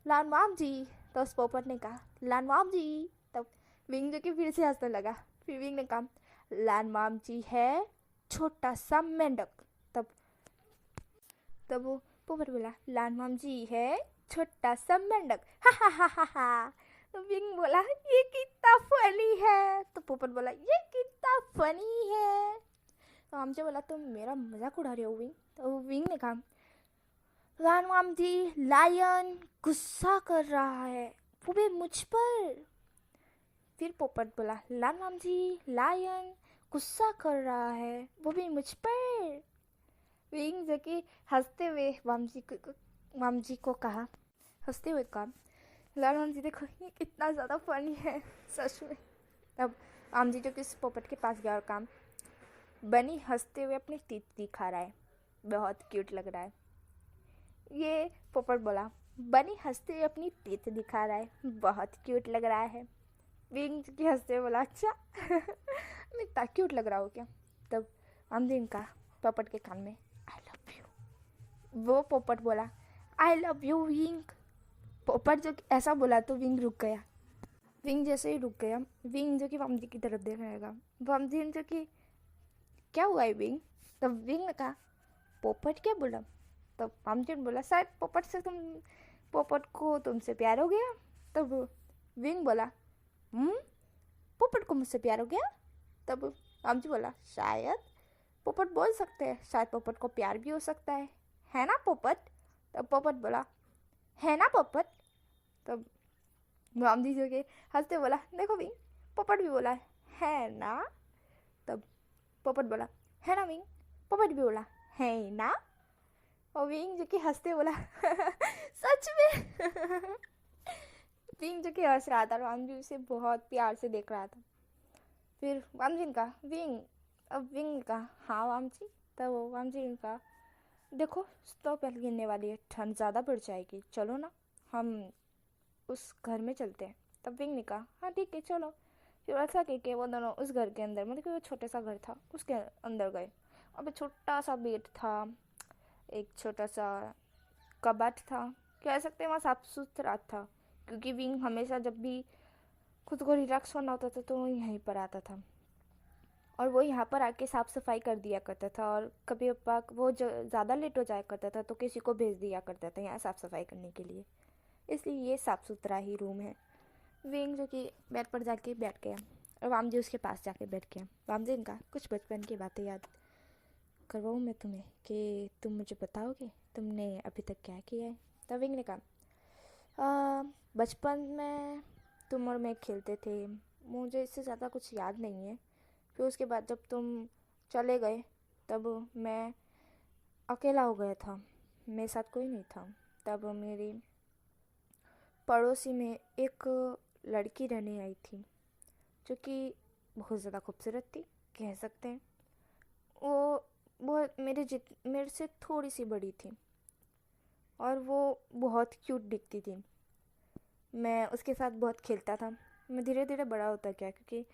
लानवाम जी। तो उस पोपट ने कहा, लानवाम जी। तब विंग जो कि फिर से हंसने लगा। फिर विंग ने कहा, लानवाम जी है छोटा सा मेंढक। तब तब वो पोपट बोला, लानवाम जी है छोटा सा मेंढक। हा हा हा हा हा। तो विंग बोला, ये कितना फनी है। तो पोपट बोला, ये कितना फनी है। तो हमसे बोला, तुम मेरा मजाक उड़ा रहे हो विंग। तो विंग ने कहा, लानवाम जी लायन गुस्सा कर रहा है, वो भी मुझ पर। फिर पोपट बोला, लानवाम जी लायन गुस्सा कर रहा है, वो भी मुझ पर। विंग जो कि हंसते हुए वाम जी को कहा, हंसते हुए कहा, लानवाम जी देखो ये कितना ज़्यादा फनी है सच में। तब वाम जी जो कि इस पोपट के पास गया और काम, बनी हंसते हुए अपनी टीथ दिखा रहा है, बहुत क्यूट लग रहा है। ये पोपट बोला, बनी हंसते हुए अपनी टीथ दिखा रहा है, बहुत क्यूट लग रहा है। विंग की हंसते हुए बोला, अच्छा मैं इतना क्यूट लग रहा हूँ क्या। तब अमदीन का पोपट के कान में, आई लव यू। वो पोपट बोला, आई लव यू विंग। पोपट जो ऐसा बोला तो विंग रुक गया। विंग जैसे ही रुक गया, विंग जो कि वामजी की तरफ देखने लगा। वामजी जो कि क्या हुआ है विंग। तब विंग ने कहा, पोपट क्या बोला। तब वामजी ने बोला, शायद पोपट को तुमसे प्यार हो गया। तब विंग बोला, पोपट को मुझसे प्यार हो गया। तब वामजी बोला, शायद पोपट बोल सकते हैं, शायद पोपट को प्यार भी हो सकता है ना पोपट। तब पोपट बोला, है ना पोपट। तब वामजी जो के हंसते बोला, देखो विंग पोपट भी बोला है ना। तब पोपट बोला, है ना विंग। पोपट भी बोला, है ना। और विंग जो कि हंसते बोला, सच में। विंग जो कि हंस रहा था और वामजी उसे बहुत प्यार से देख रहा था। फिर वामजी ने कहा, विंग। अब विंग ने कहा, हाँ वामजी। तब वामजी ने कहा, देखो तो पहले गिरने वाली है, ठंड ज़्यादा बढ़ जाएगी, चलो ना हम उस घर में चलते हैं। तब विंग ने कहा, हाँ ठीक है चलो। फिर ऐसा कह के वो दोनों उस घर के अंदर, मतलब कि वो छोटा सा घर था उसके अंदर गए। अब एक छोटा सा बेड था, एक छोटा सा कबाट था, कह सकते हैं वहाँ साफ सुथरा था, क्योंकि विंग हमेशा जब भी खुद को रिलैक्स होना होता था तो वो यहीं पर आता था और वो यहाँ पर आके साफ़ सफाई कर दिया करता था। और कभी वो ज़्यादा लेट हो जाया करता था तो किसी को भेज दिया करता था यहाँ साफ़ सफाई करने के लिए, इसलिए ये साफ़ सुथरा ही रूम है। विंग जो कि बेड पर जाके बैठ गया और वामजी उसके पास जाके बैठ गया। वामजी ने कहा, कुछ बचपन की बातें याद करवाऊँ मैं तुम्हें कि तुम मुझे बताओगे तुमने अभी तक क्या किया है। तब विंग ने कहा, बचपन में तुम और मैं खेलते थे, मुझे इससे ज़्यादा कुछ याद नहीं है। फिर उसके बाद जब तुम चले गए तब मैं अकेला हो गया था, मेरे साथ कोई नहीं था। तब मेरी पड़ोसी में एक लड़की रहने आई थी जो कि बहुत ज़्यादा खूबसूरत थी, कह सकते हैं। वो मेरे से थोड़ी सी बड़ी थी और वो बहुत क्यूट दिखती थी। मैं उसके साथ बहुत खेलता था। मैं धीरे धीरे बड़ा होता गया क्योंकि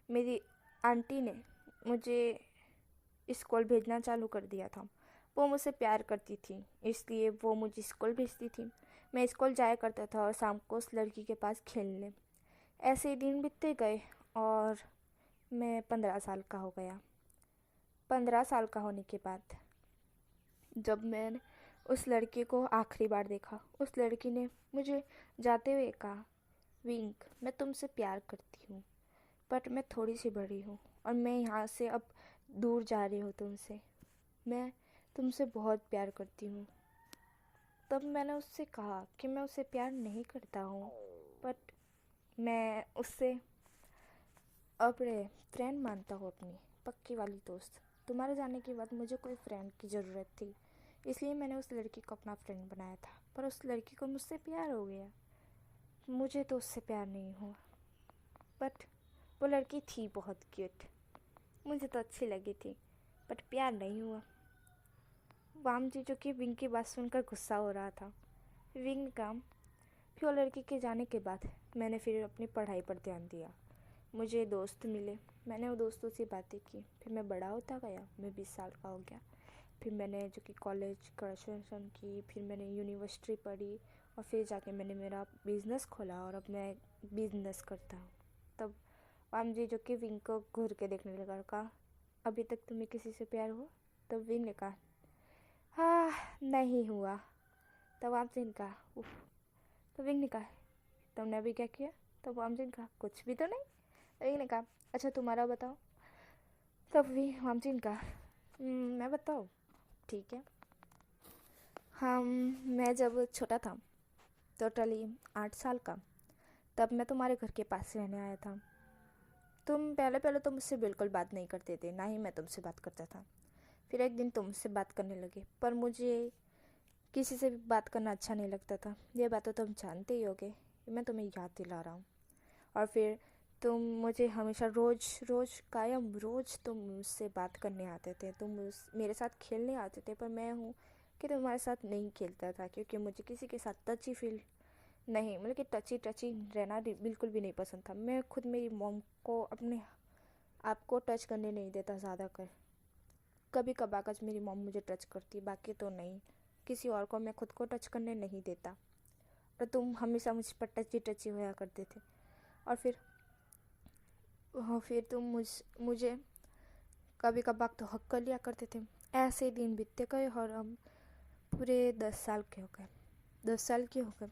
मेरी आंटी ने मुझे स्कूल भेजना चालू कर दिया था। वो मुझसे प्यार करती थी इसलिए वो मुझे स्कूल भेजती थी। मैं स्कूल जाया करता था और शाम को उस लड़की के पास खेलने। ऐसे ही दिन बीतते गए और मैं 15 साल का हो गया। 15 साल का होने के बाद जब मैं उस लड़के को आखिरी बार देखा। उस लड़की ने मुझे जाते हुए कहा, विंक, मैं तुमसे प्यार करती हूँ, बट मैं थोड़ी सी बड़ी हूँ और मैं यहाँ से अब दूर जा रही हूँ तुमसे। मैं तुमसे बहुत प्यार करती हूँ। तब मैंने उससे कहा कि मैं उससे प्यार नहीं करता हूँ, बट मैं उससे अपने फ्रेंड मानता हूँ, अपनी पक्की वाली दोस्त। तुम्हारे जाने के बाद मुझे कोई फ्रेंड की ज़रूरत थी, इसलिए मैंने उस लड़की को अपना फ्रेंड बनाया था। पर उस लड़की को मुझसे प्यार हो गया। मुझे तो उससे प्यार नहीं हुआ, बट वो लड़की थी बहुत क्यूट, मुझे तो अच्छी लगी थी, बट प्यार नहीं हुआ। वाम जी जो कि विंग की बात सुनकर गुस्सा हो रहा था। विंग का फिर वो लड़की के जाने के बाद मैंने फिर अपनी पढ़ाई पर ध्यान दिया। मुझे दोस्त मिले, मैंने वो दोस्तों से बातें की। फिर मैं बड़ा होता गया, मैं 20 साल का हो गया। फिर मैंने जो कि कॉलेज ग्रेजुएशन की, फिर मैंने यूनिवर्सिटी पढ़ी और फिर जाके मैंने मेरा बिज़नेस खोला और अब मैं बिज़नेस करता हूँ। तब वाम जी जो कि विंग को घूर के देखने लगा, कहा, अभी तक तुम्हें किसी से प्यार हुआ? तब विंग ने कहा, हाँ नहीं हुआ। तब वाम जी ने कहा, उफ। तो विंग ने कहा, तुमने अभी क्या किया? तब वाम जी ने कहा, कुछ भी तो नहीं। विंग ने कहा, अच्छा तुम्हारा बताओ। तब वाम जी ने कहा, मैं बताऊँ? ठीक है। मैं जब छोटा था, टोटली 8 साल का, तब मैं तुम्हारे घर के पास रहने आया था। तुम पहले पहले तो मुझसे बिल्कुल बात नहीं करते थे, ना ही मैं तुमसे बात करता था। फिर एक दिन तुमसे बात करने लगे, पर मुझे किसी से भी बात करना अच्छा नहीं लगता था। ये बात तो तुम जानते ही होगे, मैं तुम्हें याद दिला रहा हूँ। और फिर तुम मुझे हमेशा रोज़ रोज़ कायम रोज़ तुम मुझसे बात करने आते थे, तुम मेरे साथ खेलने आते थे, पर मैं हूँ कि तुम्हारे साथ नहीं खेलता था, क्योंकि मुझे किसी के साथ टची फील नहीं, मतलब कि टची रहना बिल्कुल भी नहीं पसंद था। मैं खुद मेरी मॉम को अपने आप को टच करने नहीं देता ज़्यादा कर। कभी कभार मेरी मॉम मुझे टच करती, बाकी तो नहीं। किसी और को मैं खुद को टच करने नहीं देता, और तुम हमेशा मुझ पर टची टची होया करते थे। और फिर तुम मुझे कभी कभार तो हक कर लिया करते थे। ऐसे दिन बीतते गए और हम पूरे 10 साल के हो गए, 10 साल के हो गए।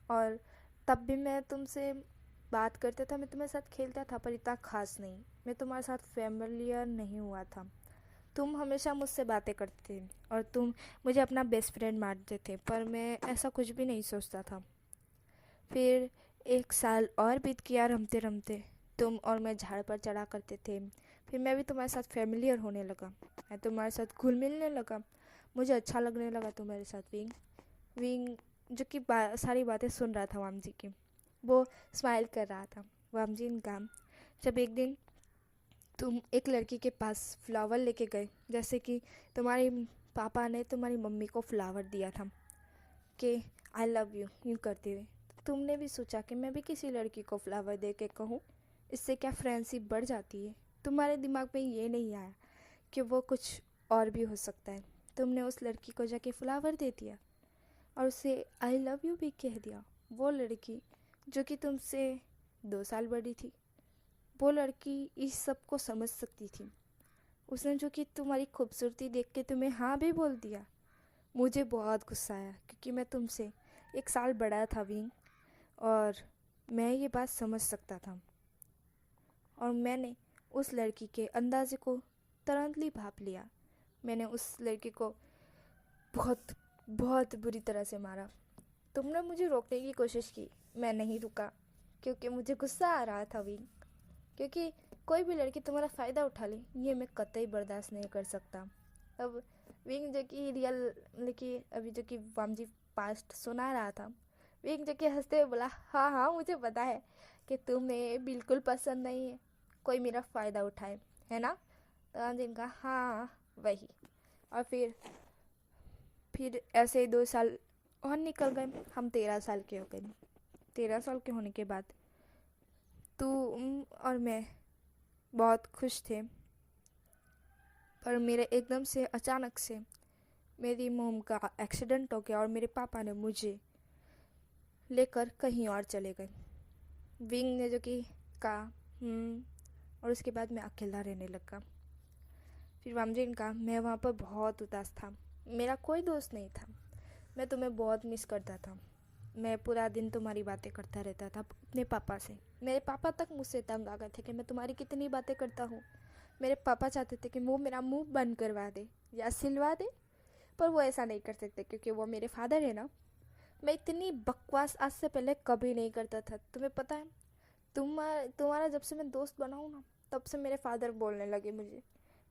और तब भी मैं तुमसे बात करता था, मैं तुम्हारे साथ खेलता था, पर इतना खास नहीं। मैं तुम्हारे साथ फेमिलियर नहीं हुआ था। तुम हमेशा मुझसे बातें करते थे और तुम मुझे अपना बेस्ट फ्रेंड मानते थे, पर मैं ऐसा कुछ भी नहीं सोचता था। फिर 1 साल और बीत गया रमते रमते। तुम और मैं झाड़ पर चढ़ा करते थे। फिर मैं भी तुम्हारे साथ फेमिलियर होने लगा, मैं तुम्हारे साथ घुल मिलने लगा। मुझे अच्छा लगने लगा तुम्हारे साथ। विंग विंग जो कि सारी बातें सुन रहा था वाम जी की, वो स्माइल कर रहा था। वाम जी ने कहा, जब एक दिन तुम एक लड़की के पास फ्लावर लेके गए, जैसे कि तुम्हारे पापा ने तुम्हारी मम्मी को फ्लावर दिया था कि आई लव यू यूँ करते हुए, तो तुमने भी सोचा कि मैं भी किसी लड़की को फ्लावर दे के कहूँ, इससे क्या फ्रेंडशिप बढ़ जाती है। तुम्हारे दिमाग में ये नहीं आया कि वो कुछ और भी हो सकता है। तुमने उस लड़की को जाके फ्लावर दे दिया और उसे आई लव यू भी कह दिया। वो लड़की जो कि तुमसे 2 साल बड़ी थी, वो लड़की इस सब को समझ सकती थी। उसने जो कि तुम्हारी खूबसूरती देख के तुम्हें हाँ भी बोल दिया। मुझे बहुत गुस्सा आया, क्योंकि मैं तुमसे 1 साल बड़ा था विंग, और मैं ये बात समझ सकता था। और मैंने उस लड़की के अंदाजे को तुरंत ही भाप लिया। मैंने उस लड़की को बहुत बहुत बुरी तरह से मारा। तुमने मुझे रोकने की कोशिश की, मैं नहीं रुका, क्योंकि मुझे गुस्सा आ रहा था विंग। क्योंकि कोई भी लड़की तुम्हारा फ़ायदा उठा ले, ये मैं कतई बर्दाश्त नहीं कर सकता। अब विंग जो कि रियल, लेकिन अभी जो कि वामजी पास्ट सुना रहा था, विंग जो कि हंसते हुए बोला, हाँ हाँ मुझे पता है कि तुम्हें बिल्कुल पसंद नहीं है कोई मेरा फ़ायदा उठाए, है ना? तो वामजी ने कहा, हाँ वही। और फिर ऐसे ही 2 साल और निकल गए, हम 13 साल के हो गए। 13 साल के होने के बाद तुम और मैं बहुत खुश थे, पर मेरे एकदम से अचानक से मेरी मोम का एक्सीडेंट हो गया और मेरे पापा ने मुझे लेकर कहीं और चले गए। विंग ने जो कि कहा और उसके बाद मैं अकेला रहने लगा। फिर वामजी ने कहा, मैं वहाँ पर बहुत उदास था, मेरा कोई दोस्त नहीं था। मैं तुम्हें बहुत मिस करता था। मैं पूरा दिन तुम्हारी बातें करता रहता था अपने पापा से। मेरे पापा तक मुझसे तंग आ गए थे कि मैं तुम्हारी कितनी बातें करता हूँ। मेरे पापा चाहते थे कि वो मेरा मुंह बंद करवा दे या सिलवा दे, पर वो ऐसा नहीं कर सकते क्योंकि वो मेरे फादर है ना। मैं इतनी बकवास आज से पहले कभी नहीं करता था, तुम्हें पता है। तुम्हारा जब से मैं दोस्त बना हूँ ना, तब से मेरे फादर बोलने लगे मुझे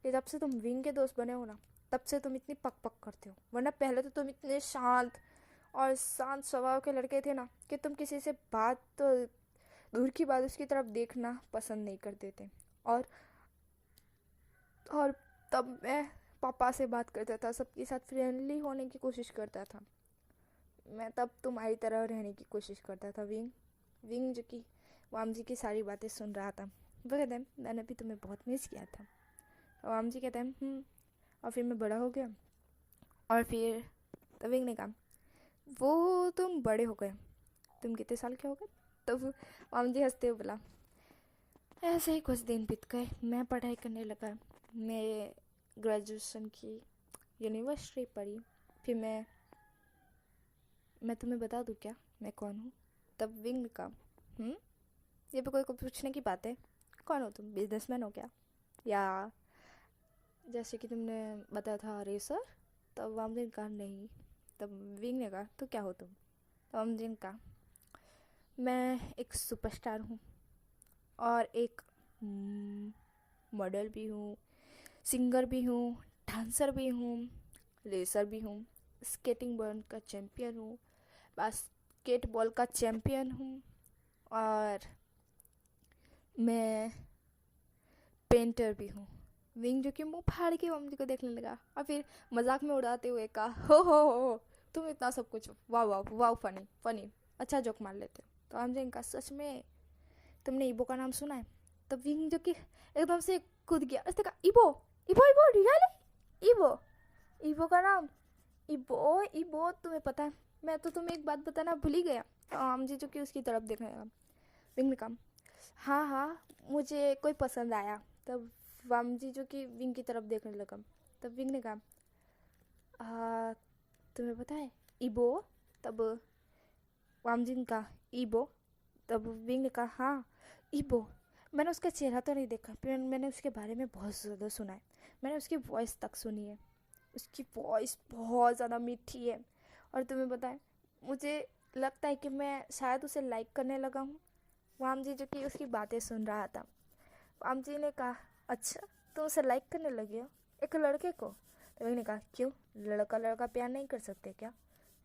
कि जब से तुम विंग के दोस्त बने हो ना, तब से तुम इतनी पक पक करते हो, वरना पहले तो तुम इतने शांत और शांत स्वभाव के लड़के थे ना कि तुम किसी से बात तो दूर की बात उसकी तरफ देखना पसंद नहीं करते थे। और और तब मैं पापा से बात करता था, सबके साथ फ्रेंडली होने की कोशिश करता था। मैं तब तुम्हारी तरह रहने की कोशिश करता था विंग। विंग जो कि वाम जी की सारी बातें सुन रहा था। वो कहते हैं मैंने भी तुम्हें बहुत मिस किया था। और वाम जी कहते हैं और फिर मैं बड़ा हो गया। और फिर तब विंग ने कहा वो तुम बड़े हो गए, तुम कितने साल के हो गए? तब वाम जी हंसते हुए बोला ऐसे ही कुछ दिन बीत गए, मैं पढ़ाई करने लगा। मैं ग्रेजुएशन की, यूनिवर्सिटी पढ़ी। फिर मैं तुम्हें बता दूँ क्या मैं कौन हूँ? तब विंग का ये भी कोई को पूछने की बात है? कौन हो तुम? बिजनेसमैन हो क्या? या जैसे कि तुमने बताया था रेसर? तब वामदिन का नहीं। तब विंग ने कहा तो क्या हो तुम? तब वामदिन का मैं एक सुपरस्टार हूँ और एक मॉडल भी हूँ, सिंगर भी हूँ, डांसर भी हूँ, रेसर भी हूँ, स्केटिंग बॉल का चैम्पियन हूँ, बास्केटबॉल का चैम्पियन हूँ, और मैं पेंटर भी हूँ। विंग जो कि मुंह फाड़ के मम्मी को देखने लगा और फिर मजाक में उड़ाते हुए कहा हो तुम इतना सब कुछ, वाह वाह वाह, फनी फनी, अच्छा जोक मार लेते हो। तो हम जिनका सच में तुमने ईबो का नाम सुना है? तब विंग जो कि एकदम से कूद गया, उसने कहा ईबो ईबो ईबो रियली? ईबो ईबो का नाम? ईबो ईबो तुम्हें पता है? मैं तो तुम्हें एक बात बताना भूल ही गया। तो आम जी जो कि उसकी तरफ देखने लगा। विंग ने कहा हाँ हाँ मुझे कोई पसंद आया। तब वाम जी जो कि विंग की तरफ देखने लगा। तब विंग ने कहा तुम्हें पता है ईबो? तब वाम जी ने कहा ईबो? तब विंग ने कहा हाँ ईबो। मैंने उसका चेहरा तो नहीं देखा, पर मैंने उसके बारे में बहुत ज़्यादा सुना है। मैंने उसकी वॉइस तक सुनी है। उसकी वॉइस बहुत ज़्यादा मीठी है। और तुम्हें पता है, मुझे लगता है कि मैं शायद उसे लाइक करने लगा हूँ। वाम जी जो कि उसकी बातें सुन रहा था। वाम जी ने कहा अच्छा तुम उसे लाइक करने लगे हो, एक लड़के को? तो मैंने कहा क्यों, लड़का लड़का प्यार नहीं कर सकते क्या?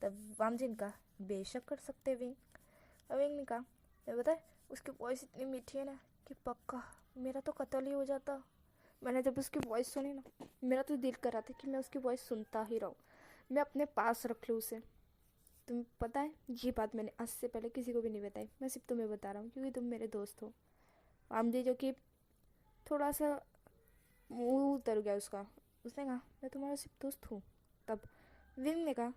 तब वाम जी ने कहा बेशक कर सकते विंग। और विंग ने कहा मैं पता है उसकी वॉइस इतनी मीठी है ना कि पक्का मेरा तो कत्ल ही हो जाता। मैंने जब उसकी वॉइस सुनी ना, मेरा तो दिल कर रहा था कि मैं उसकी वॉइस सुनता ही रहूँ, मैं अपने पास रख लूँ उसे। तुम्हें पता है ये बात मैंने आज से पहले किसी को भी नहीं बताई, मैं सिर्फ तुम्हें बता रहा हूँ क्योंकि तुम मेरे दोस्त हो। आम जी जो कि थोड़ा सा मुंह उतर गया उसका, उसने कहा मैं तुम्हारा सिर्फ दोस्त हूँ। तब विंग ने कहा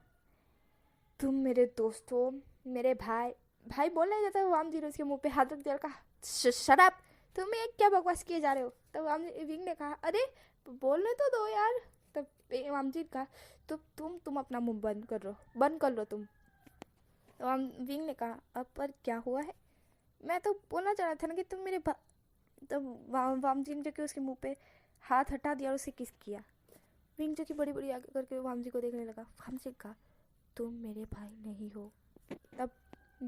तुम मेरे दोस्त हो, मेरे भाई। भाई बोलना ही जाता है। वाम जी ने उसके मुंह पे हाथ रख दिया और कहा शराब, तुम ये क्या बकवास किए जा रहे हो? तब विंग ने कहा अरे बोलने तो दो यार। तब वाम जी ने कहा तो तुम अपना मुंह बंद कर लो तुम। तो विंग ने कहा अब पर क्या हुआ है? मैं तो बोलना चाह रहा था ना कि तुम मेरे तब वाम जी ने जो कि उसके मुंह पे हाथ हटा दिया और उसे किस किया। विंग जो कि बड़ी बड़ी आगे करके वाम जी को देखने लगा। वाम जी कहा तुम मेरे भाई नहीं हो। तब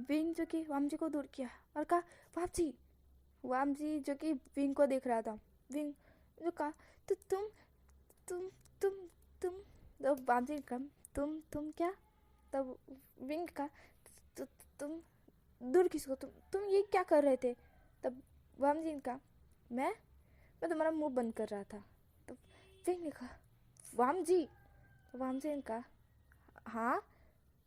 विंग जो कि वाम जी को दूर किया और कहा वाम जी। वाम जी जो कि विंग को देख रहा था। विंग जो कहा तो तुम तुम तुम तब वाम जी ने कहा तुम क्या? तब विंग का तो तुम दूर किसको, तुम ये क्या कर रहे थे? तब वाम जी ने कहा मैं तुम्हारा मुंह बंद कर रहा था। तब विंग ने कहा वाम जी। वाम जी ने कहा हाँ।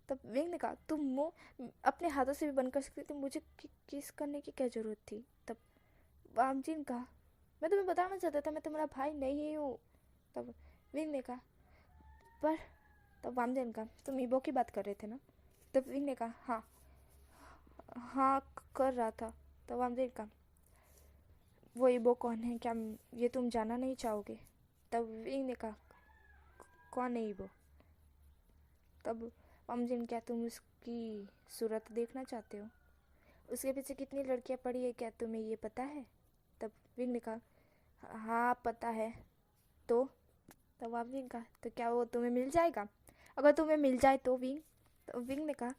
तब विंग ने कहा तुम मुंह अपने हाथों से भी बंद कर सकते थे, मुझे किस करने की क्या ज़रूरत थी? तब वाम जी ने कहा मैं तुम्हें बताना चाहता था मैं तुम्हारा भाई नहीं हूँ। तब विंग ने कहा पर तब वाम जी ने कहा तुम ईबो की बात कर रहे थे ना? तब विंग ने कहा हाँ हाँ कर रहा था। तब वाम जी ने कहा वो ईबो कौन है, क्या ये तुम जानना नहीं चाहोगे? तब विंग ने कहा कौन है ईबो? तब वामजिन, क्या तुम उसकी सूरत देखना चाहते हो? उसके पीछे कितनी लड़कियां पड़ी है, क्या तुम्हें ये पता है? तब विंग ने कहा, हाँ पता है। तो तब वामजिन कहा, तो क्या वो तुम्हें मिल जाएगा? अगर तुम्हें मिल जाए तो विंग? तो विंग ने कहा,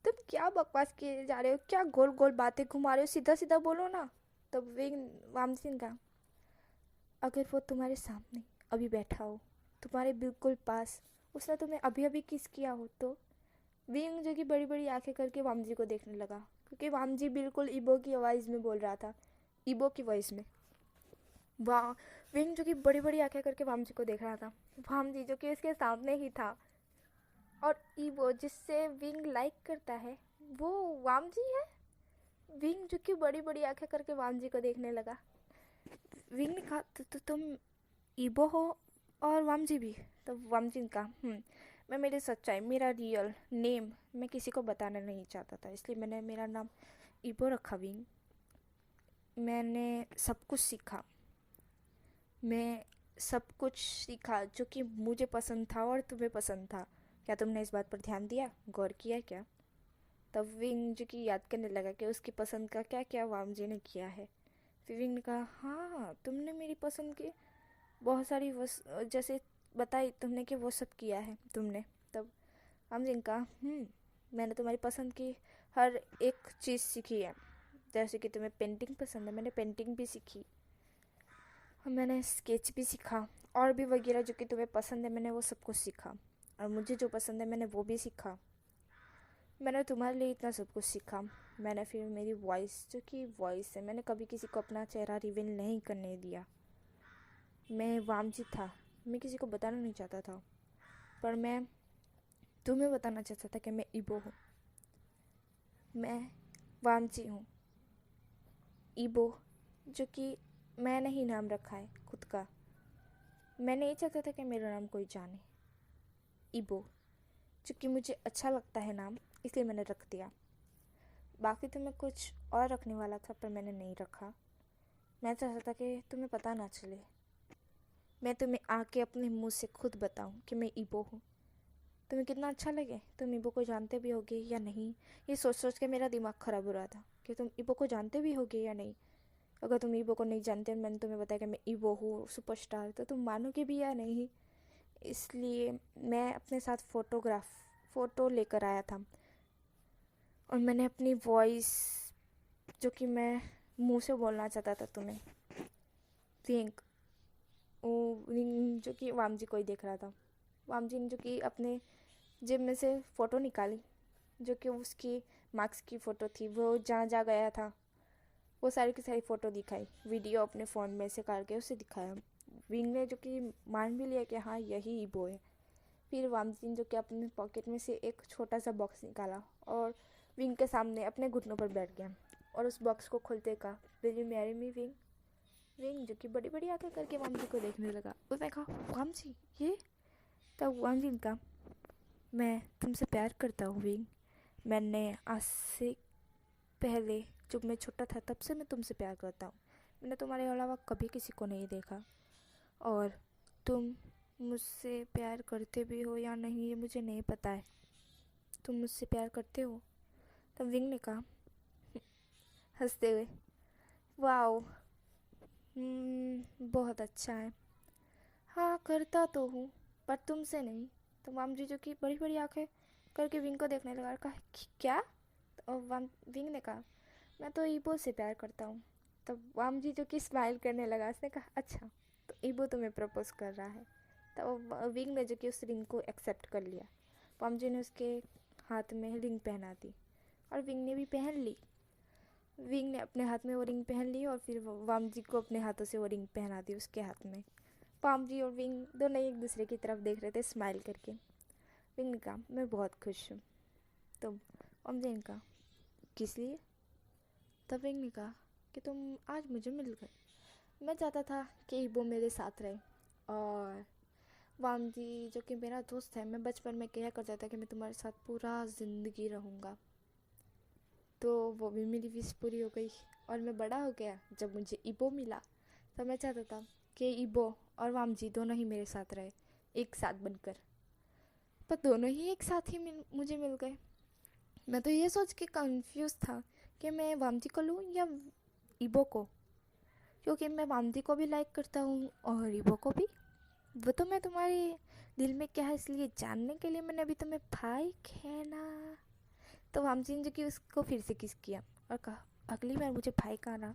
तुम क्या बकवास किए जा रहे हो, क्या गोल गोल बातें घुमा रहे हो, सीधा सीधा बोलो ना। तब विंग वामजिन का, अगर वो तुम्हारे सामने अभी बैठा हो, तुम्हारे बिल्कुल पास, उसने तुम्हें अभी अभी किस किया हो, तो? विंग जो कि बड़ी बड़ी आंखें करके वामजी को देखने लगा, क्योंकि वामजी बिल्कुल ईबो की आवाज़ में बोल रहा था, ईबो की वॉइस में। वाह। विंग जो कि बड़ी बड़ी आंखें करके वामजी को देख रहा था, वामजी जो कि उसके सामने ही था, और ईबो जिससे विंग लाइक करता है वो वामजी है। विंग जो कि बड़ी बड़ी आंखें करके वामजी को देखने लगा। विंग ने कहा, तो तुम ईबो हो और वामजी भी? तो वामजी ने कहा, मैं मेरी सच्चाई, मेरा रियल नेम मैं किसी को बताना नहीं चाहता था, इसलिए मैंने मेरा नाम ईबो रखा। विंग, मैंने सब कुछ सीखा, मैं सब कुछ सीखा जो कि मुझे पसंद था और तुम्हें पसंद था। क्या तुमने इस बात पर ध्यान दिया, गौर किया क्या? तब विंग जो कि याद करने लगा कि उसकी पसंद का क्या क्या वामजी ने किया है। फिर विंग ने कहा, हाँ तुमने मेरी पसंद की बहुत सारी जैसे बताई तुमने कि वो सब किया है तुमने। तब वामजी ने कहा, मैंने तुम्हारी पसंद की हर एक चीज़ सीखी है। जैसे कि तुम्हें पेंटिंग पसंद है, मैंने पेंटिंग भी सीखी, मैंने स्केच भी सीखा, और भी वगैरह जो कि तुम्हें पसंद है मैंने वो सब कुछ सीखा, और मुझे जो पसंद है मैंने वो भी सीखा। मैंने तुम्हारे लिए इतना सब कुछ सीखा। मैंने फिर मेरी वॉइस जो कि वॉइस है, मैंने कभी किसी को अपना चेहरा रिवील नहीं करने दिया। मैं वामजी था, मैं किसी को बताना नहीं चाहता था, पर मैं तुम्हें बताना चाहता था कि मैं ईबो हूँ, मैं वामजी हूँ। ईबो जो कि मैंने ही नाम रखा है खुद का, मैं नहीं चाहता था कि मेरा नाम कोई जाने। ईबो जो कि मुझे अच्छा लगता है नाम, इसलिए मैंने रख दिया। बाकी तो मैं कुछ और रखने वाला था पर मैंने नहीं रखा। मैं चाहता था कि तुम्हें पता ना चले, मैं तुम्हें आके अपने मुंह से खुद बताऊं कि मैं ईबो हूँ। तुम्हें कितना अच्छा लगे, तुम ईबो को जानते भी होगे या नहीं, ये सोच सोच के मेरा दिमाग ख़राब हो रहा था कि तुम ईबो को जानते भी होगे या नहीं। अगर तुम ईबो को नहीं जानते, मैंने तुम्हें बताया कि मैं ईबो हूँ सुपरस्टार, तो तुम मानोगे भी या नहीं। इसलिए मैं अपने साथ फ़ोटो लेकर आया था, और मैंने अपनी वॉइस जो कि मैं मुंह से बोलना चाहता था तुम्हें, विंग, वो विंग जो कि वामजी को ही देख रहा था। वामजी ने जो कि अपने जेब में से फ़ोटो निकाली, जो कि उसकी मार्क्स की फ़ोटो थी, वो जहाँ जहाँ गया था वो सारी की सारी फ़ोटो दिखाई, वीडियो अपने फ़ोन में से काट के उसे दिखाया। विंग ने जो कि मान भी लिया कि हाँ यही ईबो है। फिर वामजी ने जो कि अपने पॉकेट में से एक छोटा सा बॉक्स निकाला और विंग के सामने अपने घुटनों पर बैठ गया, और उस बॉक्स को खोलते कहा, will you marry me wing? Wing जो कि बड़ी बड़ी आंखें करके वामजी को देखने लगा, उसने कहा, वामजी ये? तब वामजी ने कहा, मैं तुमसे प्यार करता हूँ विंग, मैंने आज से पहले जब मैं छोटा था तब से मैं तुमसे प्यार करता हूँ, मैंने तुम्हारे अलावा कभी किसी को नहीं देखा, और तुम मुझसे प्यार करते भी हो या नहीं ये मुझे नहीं पता है, तुम मुझसे प्यार करते हो? तब विंग ने कहा हंसते हुए, वाओ, बहुत अच्छा है, हाँ करता तो हूँ पर तुमसे नहीं। तो वामजी जो कि बड़ी बड़ी आंखें करके विंग को देखने लगा और कहा, क्या? तो विंग ने कहा, मैं तो ईबो से प्यार करता हूँ। तब वामजी जो कि स्माइल करने लगा, उसने कहा, अच्छा तो ईबो तुम्हें प्रपोज कर रहा है? तो विंग ने जो कि उस रिंग को एक्सेप्ट कर लिया। वामजी ने उसके हाथ में रिंग पहना दी और विंग ने भी पहन ली। विंग ने अपने हाथ में वो रिंग पहन ली और फिर वामजी को अपने हाथों से वो रिंग पहना दी उसके हाथ में। वामजी और विंग दोनों एक दूसरे की तरफ देख रहे थे स्माइल करके। विंग ने कहा, मैं बहुत खुश हूँ। तो वामजी ने कहा, किस लिए? तब विंग ने कहा कि तुम आज मुझे मिल गए, मैं चाहता था कि वो मेरे साथ रहे, और वामजी जो कि मेरा दोस्त है, मैं बचपन में कहा करता था कि मैं तुम्हारे साथ पूरा ज़िंदगी रहूँगा, तो वो भी मेरी विश पूरी हो गई और मैं बड़ा हो गया। जब मुझे ईबो मिला तो मैं चाहता था कि ईबो और वामजी दोनों ही मेरे साथ रहे एक साथ बनकर। पर दोनों ही एक साथ ही मुझे मिल गए। मैं तो ये सोच के कंफ्यूज था कि मैं वामजी को लूँ या ईबो को, क्योंकि मैं वामजी को भी लाइक करता हूँ और ईबो को भी। वो तो मैं तुम्हारे दिल में क्या है इसलिए जानने के लिए मैंने अभी तुम्हें भाई कहना। तो वामजी ने जो कि उसको फिर से किस किया और कहा, अगली बार मुझे भाई कहना,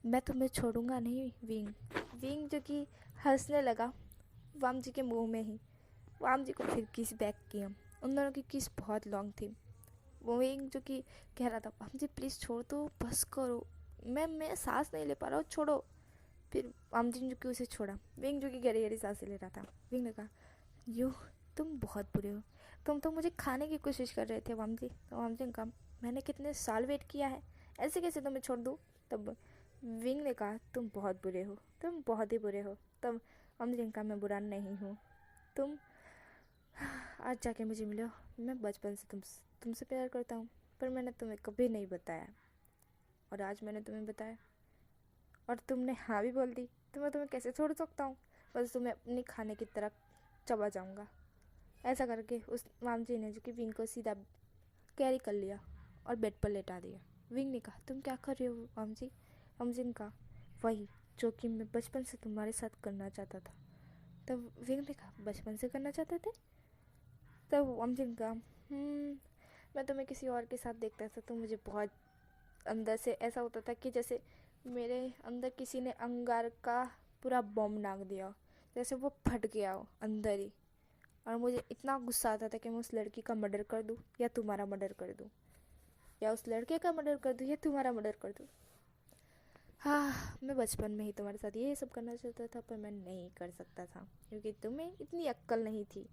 मैं तुम्हें छोड़ूंगा नहीं विंग। विंग जो कि हंसने लगा वामजी के मुंह में ही। वामजी को फिर किस बैक किया। उन दोनों की किस बहुत लॉन्ग थी। वो विंग जो कि कह रहा था, वामजी प्लीज़ छोड़ दो, बस करो, मैं सांस नहीं ले पा रहा हूँ, छोड़ो। फिर वामजी ने जो कि उसे छोड़ा। विंग जो कि गहरी गहरी सांसें ले रहा था। विंग ने कहा, यू तुम बहुत बुरे हो, तुम तो मुझे खाने की कोशिश कर रहे थे वामजी। तो वामजी ने कहा, मैंने कितने साल वेट किया है, ऐसे कैसे तुम्हें छोड़ दूँ। तब विंग ने कहा, तुम बहुत बुरे हो, तुम बहुत ही बुरे हो। तब वामजी ने कहा, मैं बुरा नहीं हूँ, तुम आज जाके मुझे मिलो। मैं बचपन से तुमसे प्यार करता हूँ, पर मैंने तुम्हें कभी नहीं बताया, और आज मैंने तुम्हें बताया और तुमने हाँ भी बोल दी, तो मैं तुम्हें कैसे छोड़ सकता हूँ। बस तुम्हें अपनी खाने की तरह चबा जाऊँगा। ऐसा करके उस वामजी ने जो कि विंग को सीधा कैरी कर लिया और बेड पर लेटा दिया। विंग ने कहा, तुम क्या कर रहे हो वामजी। वामजी ने कहा, वही जो कि मैं बचपन से तुम्हारे साथ करना चाहता था। तब विंग ने कहा, बचपन से करना चाहते थे। तब वामजी ने कहा, मैं तुम्हें किसी और के साथ देखता था तो मुझे बहुत अंदर से ऐसा होता था कि जैसे मेरे अंदर किसी ने अंगार का पूरा बम डाल दिया हो, जैसे वो फट गया हो अंदर ही। और मुझे इतना गुस्सा आता था कि मैं उस लड़की का मर्डर कर दूँ या तुम्हारा मर्डर कर दूँ, या उस लड़के का मर्डर कर दूँ या तुम्हारा मर्डर कर दूँ। हाँ, मैं बचपन में ही तुम्हारे साथ ये सब करना चाहता था, पर मैं नहीं कर सकता था क्योंकि तुम्हें इतनी अक्ल नहीं थी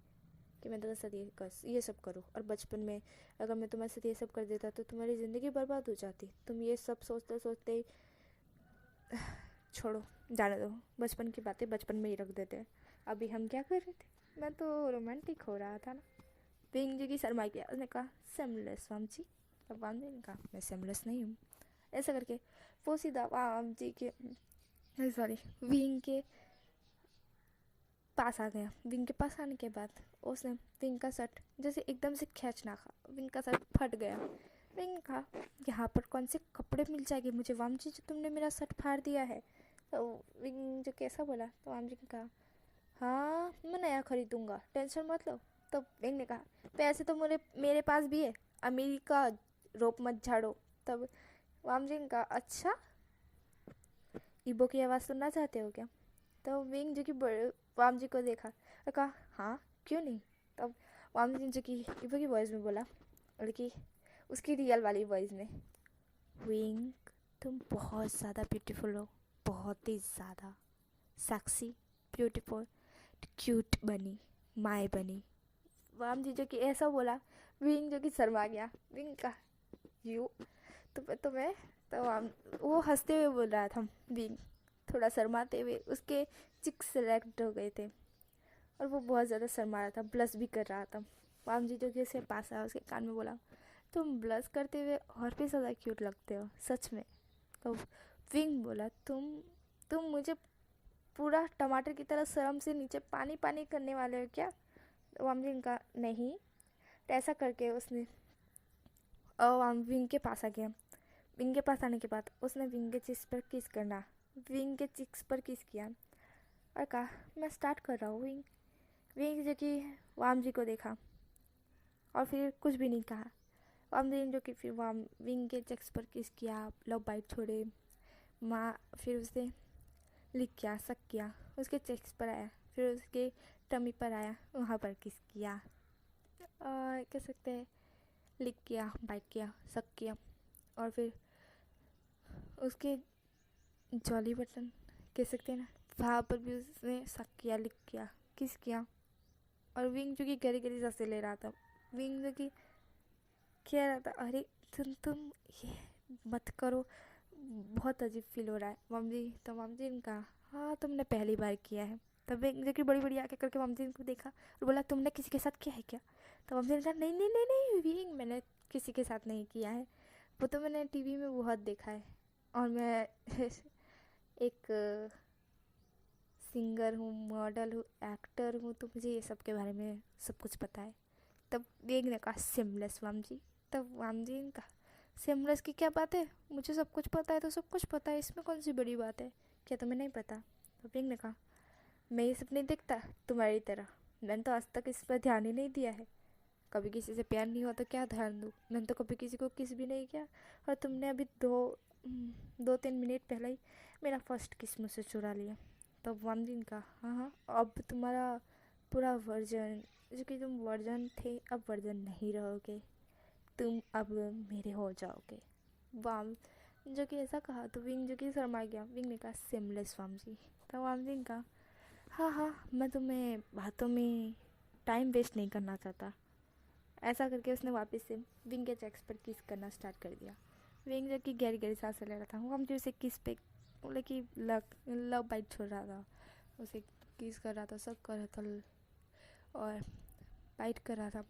कि मैं तुम्हारे साथ ये सब करूँ। और बचपन में अगर मैं तुम्हारे साथ ये सब कर देता तो तुम्हारी ज़िंदगी बर्बाद हो जाती। तुम ये सब सोचते सोचते छोड़ो, जाने दो, बचपन की बातें बचपन में ही रख देते हैं। अभी हम क्या कर रहे थे, मैं तो रोमांटिक हो रहा था ना। विंग जी की शर्मा किया, उसने कहा, सेमलेस वामजी। अब वामजी ने कहा, मैं सेमलेस नहीं हूँ। ऐसा करके वो सीधा वामजी के सॉरी विंग के पास आ गया। विंग के पास आने के बाद उसने विंग का शर्ट जैसे एकदम से खींचना खा, विंग का शर्ट फट गया। विंग कहा, यहाँ पर कौन से कपड़े मिल जाएंगे मुझे वामजी, जो तुमने मेरा शर्ट फाड़ दिया है। तो विंग जो कैसा बोला, तो वामजी ने कहा, हाँ मैं नया खरीदूंगा, टेंशन मत लो। तो विंग ने कहा, पैसे तो मेरे पास भी है, अमीरी का रोप मत झाड़ो। तब वामजी ने कहा, अच्छा ईबो की आवाज़ सुनना चाहते हो क्या। तो विंग जो कि वामजी को देखा और कहा, हाँ क्यों नहीं। तब वामजी जो कि ईबो की वॉइस में बोला, लड़की उसकी रियल वाली वॉइस में, विंग तुम बहुत ज़्यादा ब्यूटीफुल हो, बहुत ही ज़्यादा सेक्सी, ब्यूटीफुल, क्यूट बनी, माए बनी। वामजी जो कि ऐसा बोला, विंग जो कि शर्मा गया। विंग का यू तुम्हें तो वो हंसते हुए बोल रहा था। विंग थोड़ा शर्माते हुए, उसके चिक्स सेलेक्ट हो गए थे और वो बहुत ज़्यादा शर्मा रहा था, ब्लश भी कर रहा था। वामजी जो कि उसके पास आया, उसके कान में बोला, तुम ब्लश करते हुए और भी ज़्यादा क्यूट लगते हो सच में। तो विंग बोला, तुम मुझे पूरा टमाटर की तरह शर्म से नीचे पानी पानी करने वाले हो क्या। तो वामजी ने कहा, नहीं। तो ऐसा करके उसने विंग के पास आ गया। विंग के पास आने के बाद उसने विंग के चिक्स पर किस करना, विंग के चिक्स पर किस किया और कहा, मैं स्टार्ट कर रहा हूँ विंग। विंग जो कि वामजी को देखा और फिर कुछ भी नहीं कहा। वामजी ने जो कि फिर विंग के चिक्स पर किस किया, लव बाइट छोड़े माँ, फिर उसने लिख किया, सक किया, उसके चिक्स पर आया, फिर उसके टमी पर आया, वहाँ पर किस किया, कह सकते हैं लिख किया, बाइट किया, सक किया, और फिर उसके जॉली बटन कह सकते हैं ना, वहाँ पर भी उसने सक किया, लिख किया, किस किया। और विंग जो कि गहरी गहरी सांसें ले रहा था। विंग जो कि कह रहा था, अरे तुम ये मत करो, बहुत अजीब फील हो रहा है मम्मी। तो मम्मी ने कहा, हाँ तुमने पहली बार किया है। तब विंग जो कि बड़ी बड़ी आंखें करके मम्मी को देखा और बोला, तुमने किसी के साथ किया है क्या। तो मम्मी ने कहा, नहीं नहीं नहीं नहीं विंग, मैंने किसी के साथ नहीं किया है, वो तो मैंने टीवी में बहुत देखा है, और मैं एक सिंगर हूँ, मॉडल हूँ, एक्टर हूँ, तो मुझे ये सब के बारे में सब कुछ पता है। तब विंग ने कहा सिमलेस वाम जी। तब वाम जी ने कहा सिमलेस की क्या बात है, मुझे सब कुछ पता है तो सब कुछ पता है, इसमें कौन सी बड़ी बात है, क्या तुम्हें नहीं पता। तो विंग ने कहा मैं ये सपने देखता तुम्हारी तरह, मैंने तो आज तक इस पर ध्यान ही नहीं दिया है, कभी किसी से प्यार नहीं हुआ तो क्या ध्यान दूँ, मैंने तो कभी किसी को किस भी नहीं किया, और तुमने अभी 2-3 मिनट पहले ही मेरा फर्स्ट किस मुझसे चुरा लिया। तब वामदीन का हाँ हाँ, अब तुम्हारा पूरा वर्जन, जो कि तुम वर्जन थे अब वर्जन नहीं रहोगे, तुम अब मेरे हो जाओगे वाम। जो कि ऐसा कहा तो विंग जो कि शर्मा गया। विंग ने कहा सिमलेस वाम जी। तो वामदीन का हाँ हाँ, मैं तुम्हें बातों में टाइम वेस्ट नहीं करना चाहता। ऐसा करके उसने वापस से विंग के चेक्स पर किस करना स्टार्ट कर दिया। विंग जो कि गहरी गहरी सांसें ले रहा था, वो हम जो उसे किस पे बोले कि लव बाइट छोड़ रहा था, उसे किस कर रहा था, सब कर रहा था और बाइट कर रहा था।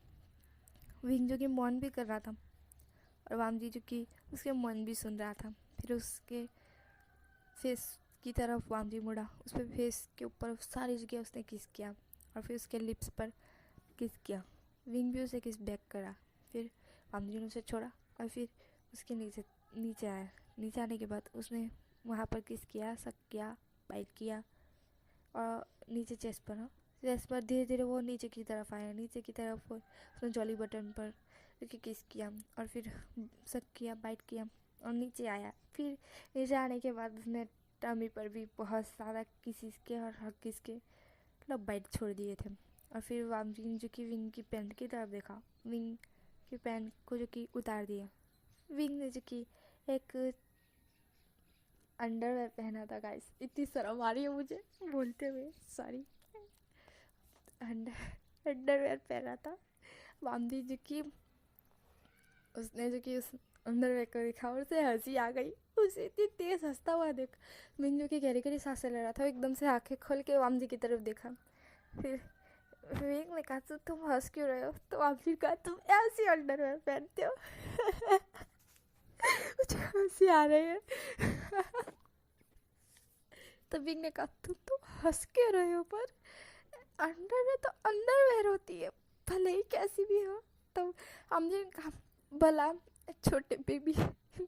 विंग जो कि मौन भी कर रहा था और वाम जी जो कि उसके मन भी सुन रहा था। फिर उसके फेस की तरफ वाम जी मुड़ा, उस पर फेस के ऊपर सारी जगह उसने किस किया और फिर उसके लिप्स पर किस किया। विंग भी उसे किस बैक करा। फिर वाम जी ने उसे छोड़ा और फिर उसके नीचे आया। नीचे आने के बाद उसने वहाँ पर किस किया, सक किया, बाइट किया और नीचे चेस्ट पर धीरे धीरे वो नीचे की तरफ आया। नीचे की तरफ उसने जॉली बटन पर किस किया और फिर सक किया, बाइट किया और नीचे आया। फिर नीचे आने के बाद उसने टमी पर भी बहुत सारा किस के और हक किस के मतलब बाइट छोड़ दिए थे। और फिर वामजी जो कि विंग की पैंट की तरफ देखा, विंग की पैंट को जो कि उतार दिया। विंग ने जो कि एक अंडरवेयर पहना था, गाइस इतनी शर्म आ रही है मुझे बोलते हुए, सॉरी। अंडरवेयर पहना था वामदी जो कि उसने जो कि उस अंडरवेयर को देखा और उसे हंसी आ गई। उसे इतनी तेज हंसता हुआ देख विंग जो कि गहरी गहरी सांसें ले रहा था, एकदम से आंखें खोल के वामदी की तरफ देखा। फिर विंग ने कहा तुम हंस क्यों रहे हो, तो वामदी कहा तुम ऐसी अंडरवेयर पहनते हो। मुझे हंसी आ रही है। तो विंग ने कहा तुम हंस क्यों रहे हो, पर अंडरवेयर तो अंडरवेयर होती है, भले ही कैसी भी हो। तो हमने कहा भला छोटे बेबी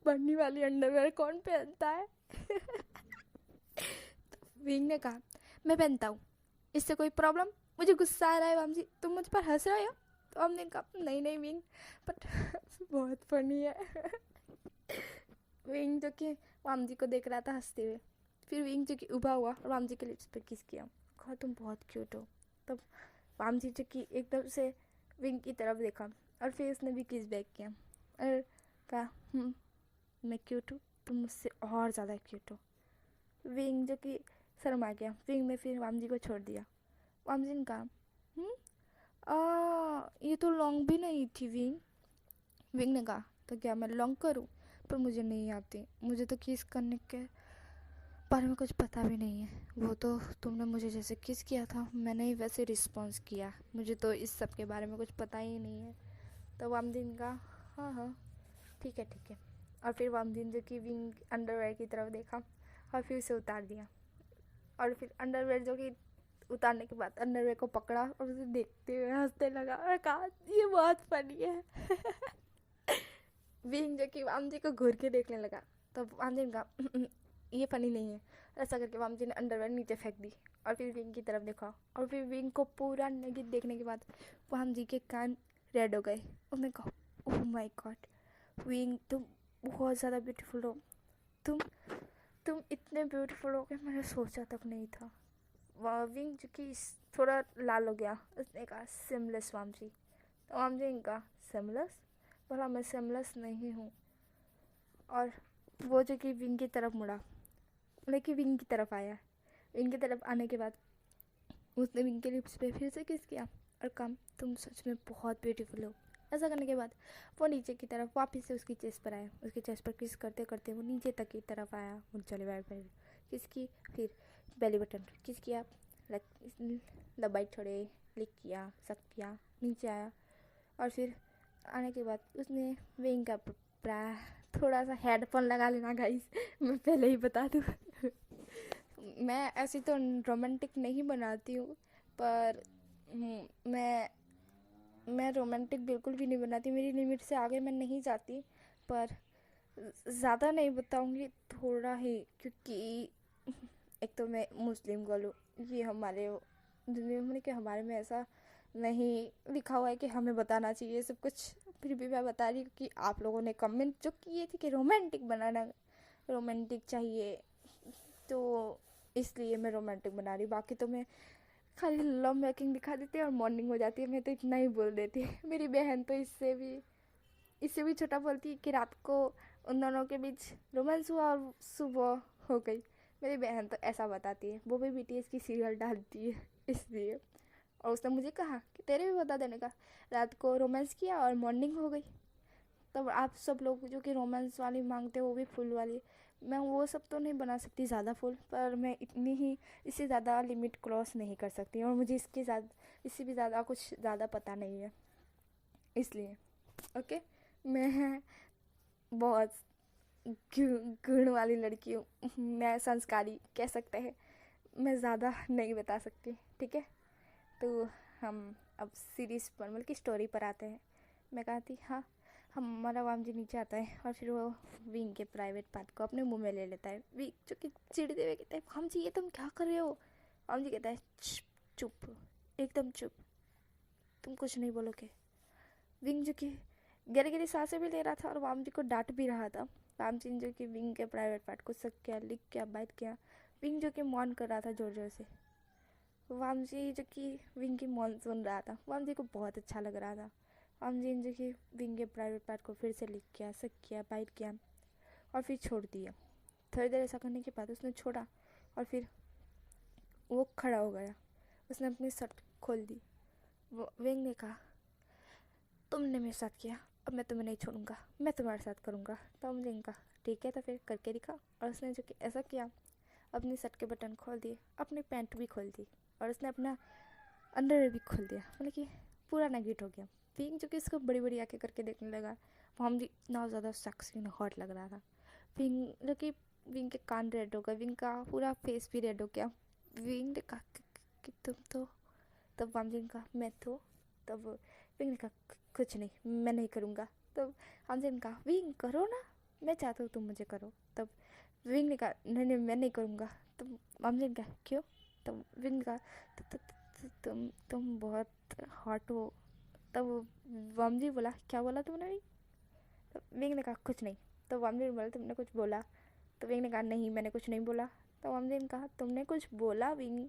बढ़ने वाली अंडरवेयर कौन पहनता है। तो विंग ने कहा मैं पहनता हूँ, इससे कोई प्रॉब्लम, मुझे गुस्सा आ रहा है वामजी, तुम मुझ पर हंस रहे हो। तो हमने कहा नहीं नहीं विंग, बट बहुत फनी है। विंग जो कि वामजी को देख रहा था हंसते हुए। फिर विंग जो कि उभा हुआ और वामजी के लिप्स पर किस किया, कहा तुम बहुत क्यूट हो। तब वामजी जो कि एकदम से विंग की तरफ देखा और फिर उसने भी किस बैक किया और कहा मैं क्यूट हूँ, तुम मुझसे और ज़्यादा क्यूट हो। विंग जो कि शर्मा गया। विंग ने फिर वामजी को छोड़ दिया। वामजी ने कहा ये तो लॉन्ग भी नहीं थी विंग। विंग ने कहा तो क्या मैं लॉन्ग करूँ, पर मुझे नहीं आती, मुझे तो किस करने के बारे में कुछ पता भी नहीं है, वो तो तुमने मुझे जैसे किस किया था मैंने ही वैसे रिस्पॉन्स किया, मुझे तो इस सब के बारे में कुछ पता ही नहीं है। तो वामदीन का हाँ हाँ ठीक है। और फिर वामदीन जो कि विंग अंडरवेयर की तरफ देखा और फिर उसे उतार दिया। और फिर अंडरवेयर जो कि उतारने के बाद अंडरवेयर को पकड़ा और उसे देखते हुए हंसने लगा और कहा ये बहुत फनी है। विंग जो कि वामजी को घूर के देखने लगा। तो वामजी ने कहा ये फनी नहीं है। ऐसा करके वामजी ने अंडरवेयर नीचे फेंक दी और फिर विंग की तरफ देखा और फिर विंग को पूरा नेगेट देखने के बाद वामजी के कान रेड हो गए। उसने कहा ओह माय गॉड विंग, तुम बहुत ज़्यादा ब्यूटीफुल हो, तुम इतने ब्यूटीफुल हो कि मैंने सोचा तक नहीं था। विंग जो कि थोड़ा लाल हो गया। उसने कहा सिमलेस वामजी। तो वामजी ने कहा सिमलेस, बोला मैं सिमलेस नहीं हूँ। और वो जो कि विंग की तरफ मुड़ा, लेकिन विंग की तरफ आया। विंग की तरफ आने के बाद उसने विंग के लिप्स पे फिर से किस किया और कहा तुम सच में बहुत ब्यूटीफुल हो। ऐसा करने के बाद वो नीचे की तरफ वापस से उसकी चेस्ट पर आया। उसकी चेस्ट पर किस करते करते वो नीचे तक की तरफ आया। चले बार पर किस की, फिर बेली बटन किस किया, लबाई छोड़े, लिक किया, सक किया, नीचे आया। और फिर आने के बाद उसने विंग का थोड़ा सा हेडफोन लगा लेना गाइस, मैं पहले ही बता दूँ। मैं ऐसी तो रोमांटिक नहीं बनाती हूँ, पर मैं मैं रोमांटिक बिल्कुल भी नहीं बनाती, मेरी लिमिट से आगे मैं नहीं जाती, पर ज़्यादा नहीं बताऊंगी, थोड़ा ही, क्योंकि एक तो मैं मुस्लिम गर्ल हूँ, ये हमारे दुनिया में कि हमारे में ऐसा नहीं लिखा हुआ है कि हमें बताना चाहिए सब कुछ। फिर भी मैं बता रही हूँ कि आप लोगों ने कमेंट जो किए थे कि रोमांटिक बनाना, रोमांटिक चाहिए, तो इसलिए मैं रोमांटिक बना रही हूँ। बाकी तो मैं खाली लव मेकिंग दिखा देती है और मॉर्निंग हो जाती है, मैं तो इतना ही बोल देती मेरी बहन तो इससे भी छोटा बोलती है कि रात को उन दोनों के बीच रोमांस हुआ और सुबह हो गई। मेरी बहन तो ऐसा बताती है, वो भी बीटीएस की सीरियल डालती है इसलिए। और उसने मुझे कहा कि तेरे भी बता देने का, रात को रोमांस किया और मॉर्निंग हो गई। तब आप सब लोग जो कि रोमांस वाली मांगते हो वो भी फुल वाली, मैं वो सब तो नहीं बना सकती ज़्यादा फुल, पर मैं इतनी ही, इससे ज़्यादा लिमिट क्रॉस नहीं कर सकती, और मुझे इससे भी ज़्यादा कुछ ज़्यादा पता नहीं है, इसलिए। ओके, मैं बहुत गुण वाली लड़की हूँ, मैं संस्कारी कह सकते हैं, मैं ज़्यादा नहीं बता सकती, ठीक है। तो हम अब सीरीज़ पर, मतलब कि स्टोरी पर आते हैं। मैं कहा थी हाँ, हमारा वाम जी नीचे आता है और फिर वो विंग के प्राइवेट पार्ट को अपने मुंह में ले लेता है। विंग जो कि चिढ़ते हुए कहता है, वाम जी ये तुम क्या कर रहे हो। वाम जी कहता है चुप, एकदम चुप, तुम कुछ नहीं बोलोगे। विंग जो कि गहरी गहरी सांसें भी ले रहा था और वाम जी को डांट भी रहा था। वाम जी जो कि विंग के प्राइवेट पार्ट को सक किया, लिख किया, बाइट किया। विंग जो कि मौन कर रहा था जोर जोर से। वाम जी जो कि विंग की मौन सुन रहा था, वाम जी को बहुत अच्छा लग रहा था। वाम जी जो कि विंग के प्राइवेट पार्ट को फिर से लिख किया, सक किया, बाइट किया और फिर छोड़ दिया। थोड़ी देर ऐसा करने के बाद उसने छोड़ा और फिर वो खड़ा हो गया, उसने अपनी शर्ट खोल दी। विंग ने कहा, तुमने मेरे साथ किया, अब मैं तुम्हें नहीं छोड़ूंगा, मैं तुम्हारे साथ करूंगा। तो मुझे इनका ठीक है, तो फिर करके दिखा। और उसने जो कि ऐसा किया, अपनी शर्ट के बटन खोल दिए, अपनी पैंट भी खोल दी और उसने अपना अंडरवेयर भी खोल दिया, मतलब कि पूरा नेगेट हो गया। विंग जो कि इसको बड़ी बड़ी आंखें करके देखने लगा। हम जी इतना ज़्यादा सेक्सी और हॉट लग रहा था। विंग जो कि विंग के कान रेड हो गए, विंग का पूरा फेस भी रेड हो गया। विंग ने कहा कि तुम तो, तब वामजी ने कहा मैं तो, तब विंग ने कहा कुछ नहीं, मैं नहीं करूँगा। तब वामजी ने कहा विंग करो ना, मैं चाहता हूँ तुम मुझे करो। तब विंग ने कहा नहीं नहीं मैं नहीं करूँगा। तब वामजी ने कहा क्यों। तब विंग ने कहा तुम बहुत हॉट हो। तब वामजी बोला क्या बोला तुमने विंग। तब विंग ने कहा कुछ नहीं। तो वामजी ने बोला तुमने कुछ बोला। तो विंग ने कहा नहीं मैंने कुछ नहीं बोला। तो वामजी ने कहा तुमने कुछ बोला विंग।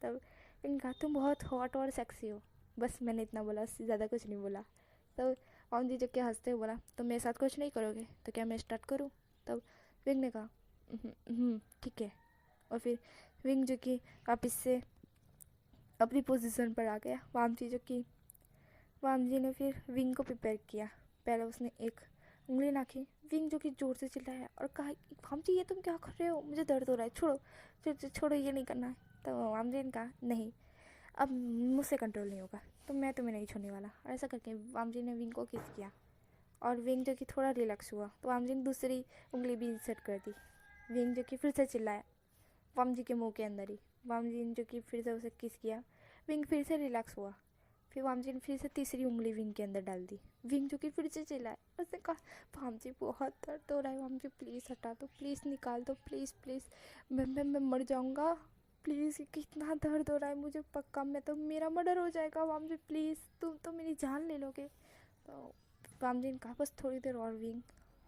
तब विंग ने कहा तुम बहुत हॉट और सेक्सी हो, बस मैंने इतना बोला, उससे ज़्यादा कुछ नहीं बोला। तब वामजी जो क्या हंसते हुए बोला तुम मेरे साथ कुछ नहीं करोगे तो क्या मैं स्टार्ट करूँ। तब विंग ने कहा ठीक है। और फिर विंग जो कि वापस से अपनी पोजीशन पर आ गया। वाम जी ने फिर विंग को प्रिपेयर किया। पहले उसने एक उंगली नाखी। विंग जो कि जोर से चिल्लाया और कहा वाम जी ये तुम क्या कर रहे हो, मुझे दर्द हो रहा है, छोड़ो छोड़ो, ये नहीं करना है। तो वाम जी ने कहा नहीं, अब मुझसे कंट्रोल नहीं होगा, तो मैं तुम्हें नहीं छोड़ने वाला। और ऐसा करके वाम जी ने विंग को किस किया और विंग जो कि थोड़ा रिलैक्स हुआ, तो वाम जी ने दूसरी उंगली भी इंसर्ट कर दी। विंग जो कि फिर से चिल्लाया वाम जी के मुँह के अंदर ही। वाम जी ने जो कि फिर से उसे किस किया, विंग फिर से रिलैक्स हुआ। फिर वाम जी ने फिर से तीसरी उंगली विंग के अंदर डाल दी। विंग जो कि फिर से चिल्लाए, उसने कहा वाम जी बहुत दर्द हो रहा है, वाम जी प्लीज़ हटा दो, प्लीज़ निकाल दो, प्लीज़ प्लीज़, मैं मर जाऊँगा, प्लीज़ कितना दर्द हो रहा है मुझे, पक्का मैं तो, मेरा मर्डर हो जाएगा वाम जी, प्लीज़ तुम तो मेरी जान ले लोगे। तो वाम जी ने कहा बस थोड़ी देर और विंग।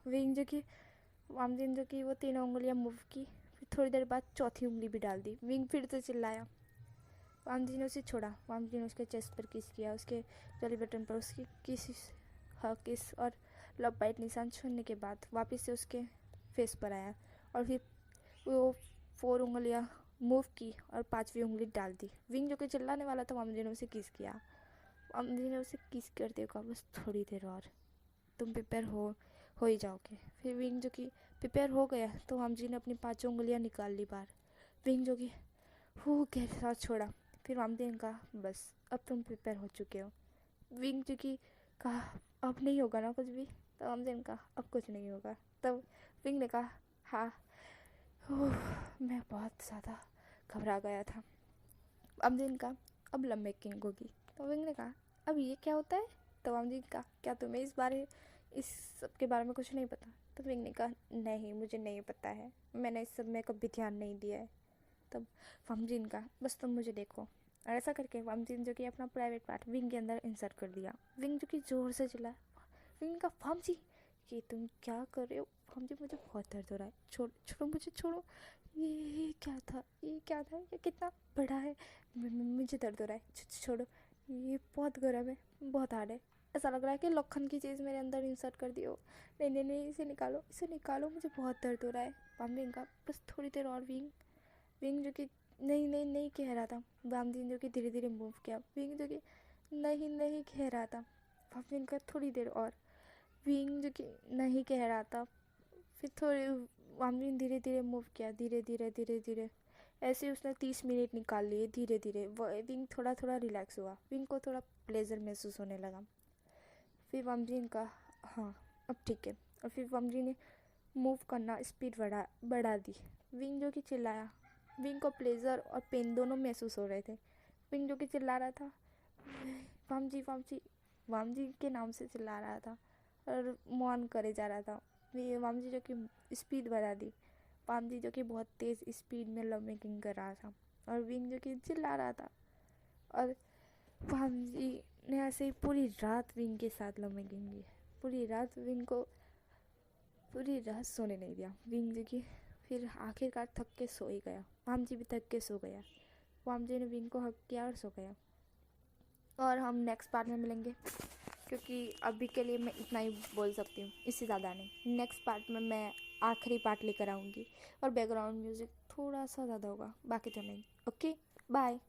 विंग जो कि वाम जी ने जो कि वो तीनों उंगलियाँ मूव की, फिर थोड़ी देर बाद चौथी उंगली भी डाल दी। विंग फिर से चिल्लाया, वाम जी ने उसे छोड़ा। वाम जी ने उसके चेस्ट पर किस किया, उसके जॉली बटन पर उसकी किस और लव बाइट निशान छोड़ने के बाद वापस से उसके फेस पर आया और फिर वो 4 उंगलियां मूव की और 5वीं उंगली डाल दी। विंग जो कि चिल्लाने वाला था, वाम जी ने उसे किस किया। वाम जी ने उसे किस करते कहा बस थोड़ी देर और, तुम प्रिपेयर हो ही जाओगे। फिर विंग जो कि प्रिपेयर हो गया तो वाम जी ने अपनी 5 उंगलियां निकाल ली बाहर। विंग जो कि के साथ छोड़ा। फिर वामजी ने कहा बस अब तुम प्रिपेयर हो चुके हो। विंग जो कि कहा अब नहीं होगा ना कुछ भी। तो वामजी ने कहा अब कुछ नहीं होगा। तब विंग ने कहा हाँ, मैं बहुत ज़्यादा घबरा गया था। वामजी ने कहा अब लव मेकिंग होगी। तो विंग ने कहा अब ये क्या होता है? तो वाम जी का क्या तुम्हें इस सब के बारे में कुछ नहीं पता? तो विंग ने कहा नहीं, मुझे नहीं पता है, मैंने इस सब में कभी ध्यान नहीं दिया है। तब वामजीन का बस तुम मुझे देखो। और ऐसा करके वामजीन जो कि अपना प्राइवेट पार्ट विंग के अंदर इंसर्ट कर दिया। विंग जो कि ज़ोर से चिल्ला। विंग का वामजी ये तुम क्या कर रहे हो? वामजी मुझे बहुत दर्द हो रहा है, छोड़ो मुझे, छोड़ो। ये क्या था, ये क्या था, ये कितना बड़ा है, मुझे दर्द हो रहा है, छोड़ो, ये बहुत गर्म है, बहुत हार्ड है। ऐसा लग रहा है कि लोखंड की चीज़ मेरे अंदर इंसर्ट कर दी हो। नहीं नहीं नहीं, इसे निकालो, इसे निकालो, मुझे बहुत दर्द हो रहा है। वामजीन का बस थोड़ी देर और। विंग विंग जो कि नहीं नहीं नहीं कह रहा था। वामजीन जो कि धीरे धीरे मूव किया। विंग जो कि नहीं नहीं कह रहा था। वामजीन का थोड़ी देर और। विंग जो कि नहीं कह रहा था। फिर थोड़ी वामजीन धीरे धीरे मूव किया, धीरे धीरे धीरे धीरे। ऐसे उसने 30 मिनट निकाल लिए धीरे धीरे। विंग थोड़ा थोड़ा रिलैक्स हुआ। विंग को थोड़ा प्लेजर महसूस होने लगा। फिर वामजीन का हाँ अब ठीक है। और फिर वामजीन ने मूव करना स्पीड बढ़ा दी। विंग जो कि चिल्लाया। विंग को प्लेजर और पेन दोनों महसूस हो रहे थे। विंग जो कि चिल्ला रहा था वामजी वामजी, वामजी के नाम से चिल्ला रहा था और मौन करे जा रहा था। वामजी जो कि स्पीड बढ़ा दी। वामजी जो कि बहुत तेज़ स्पीड में लव मेकिंग कर रहा था और विंग जो कि चिल्ला रहा था। और वामजी ने ऐसे ही पूरी रात विंग के साथ लव मेकिंग की। पूरी रात विंग को पूरी रात सोने नहीं दिया। विंग जो कि फिर आखिरकार थक के सो ही गया। वामजी भी थक के सो गया। वामजी ने विंग को हक किया और सो गया। और हम नेक्स्ट पार्ट में मिलेंगे, क्योंकि अभी के लिए मैं इतना ही बोल सकती हूँ, इससे ज़्यादा नहीं। नेक्स्ट पार्ट में मैं आखिरी पार्ट लेकर आऊँगी और बैकग्राउंड म्यूज़िक थोड़ा सा ज़्यादा होगा, बाकी तो नहीं। Okay, bye.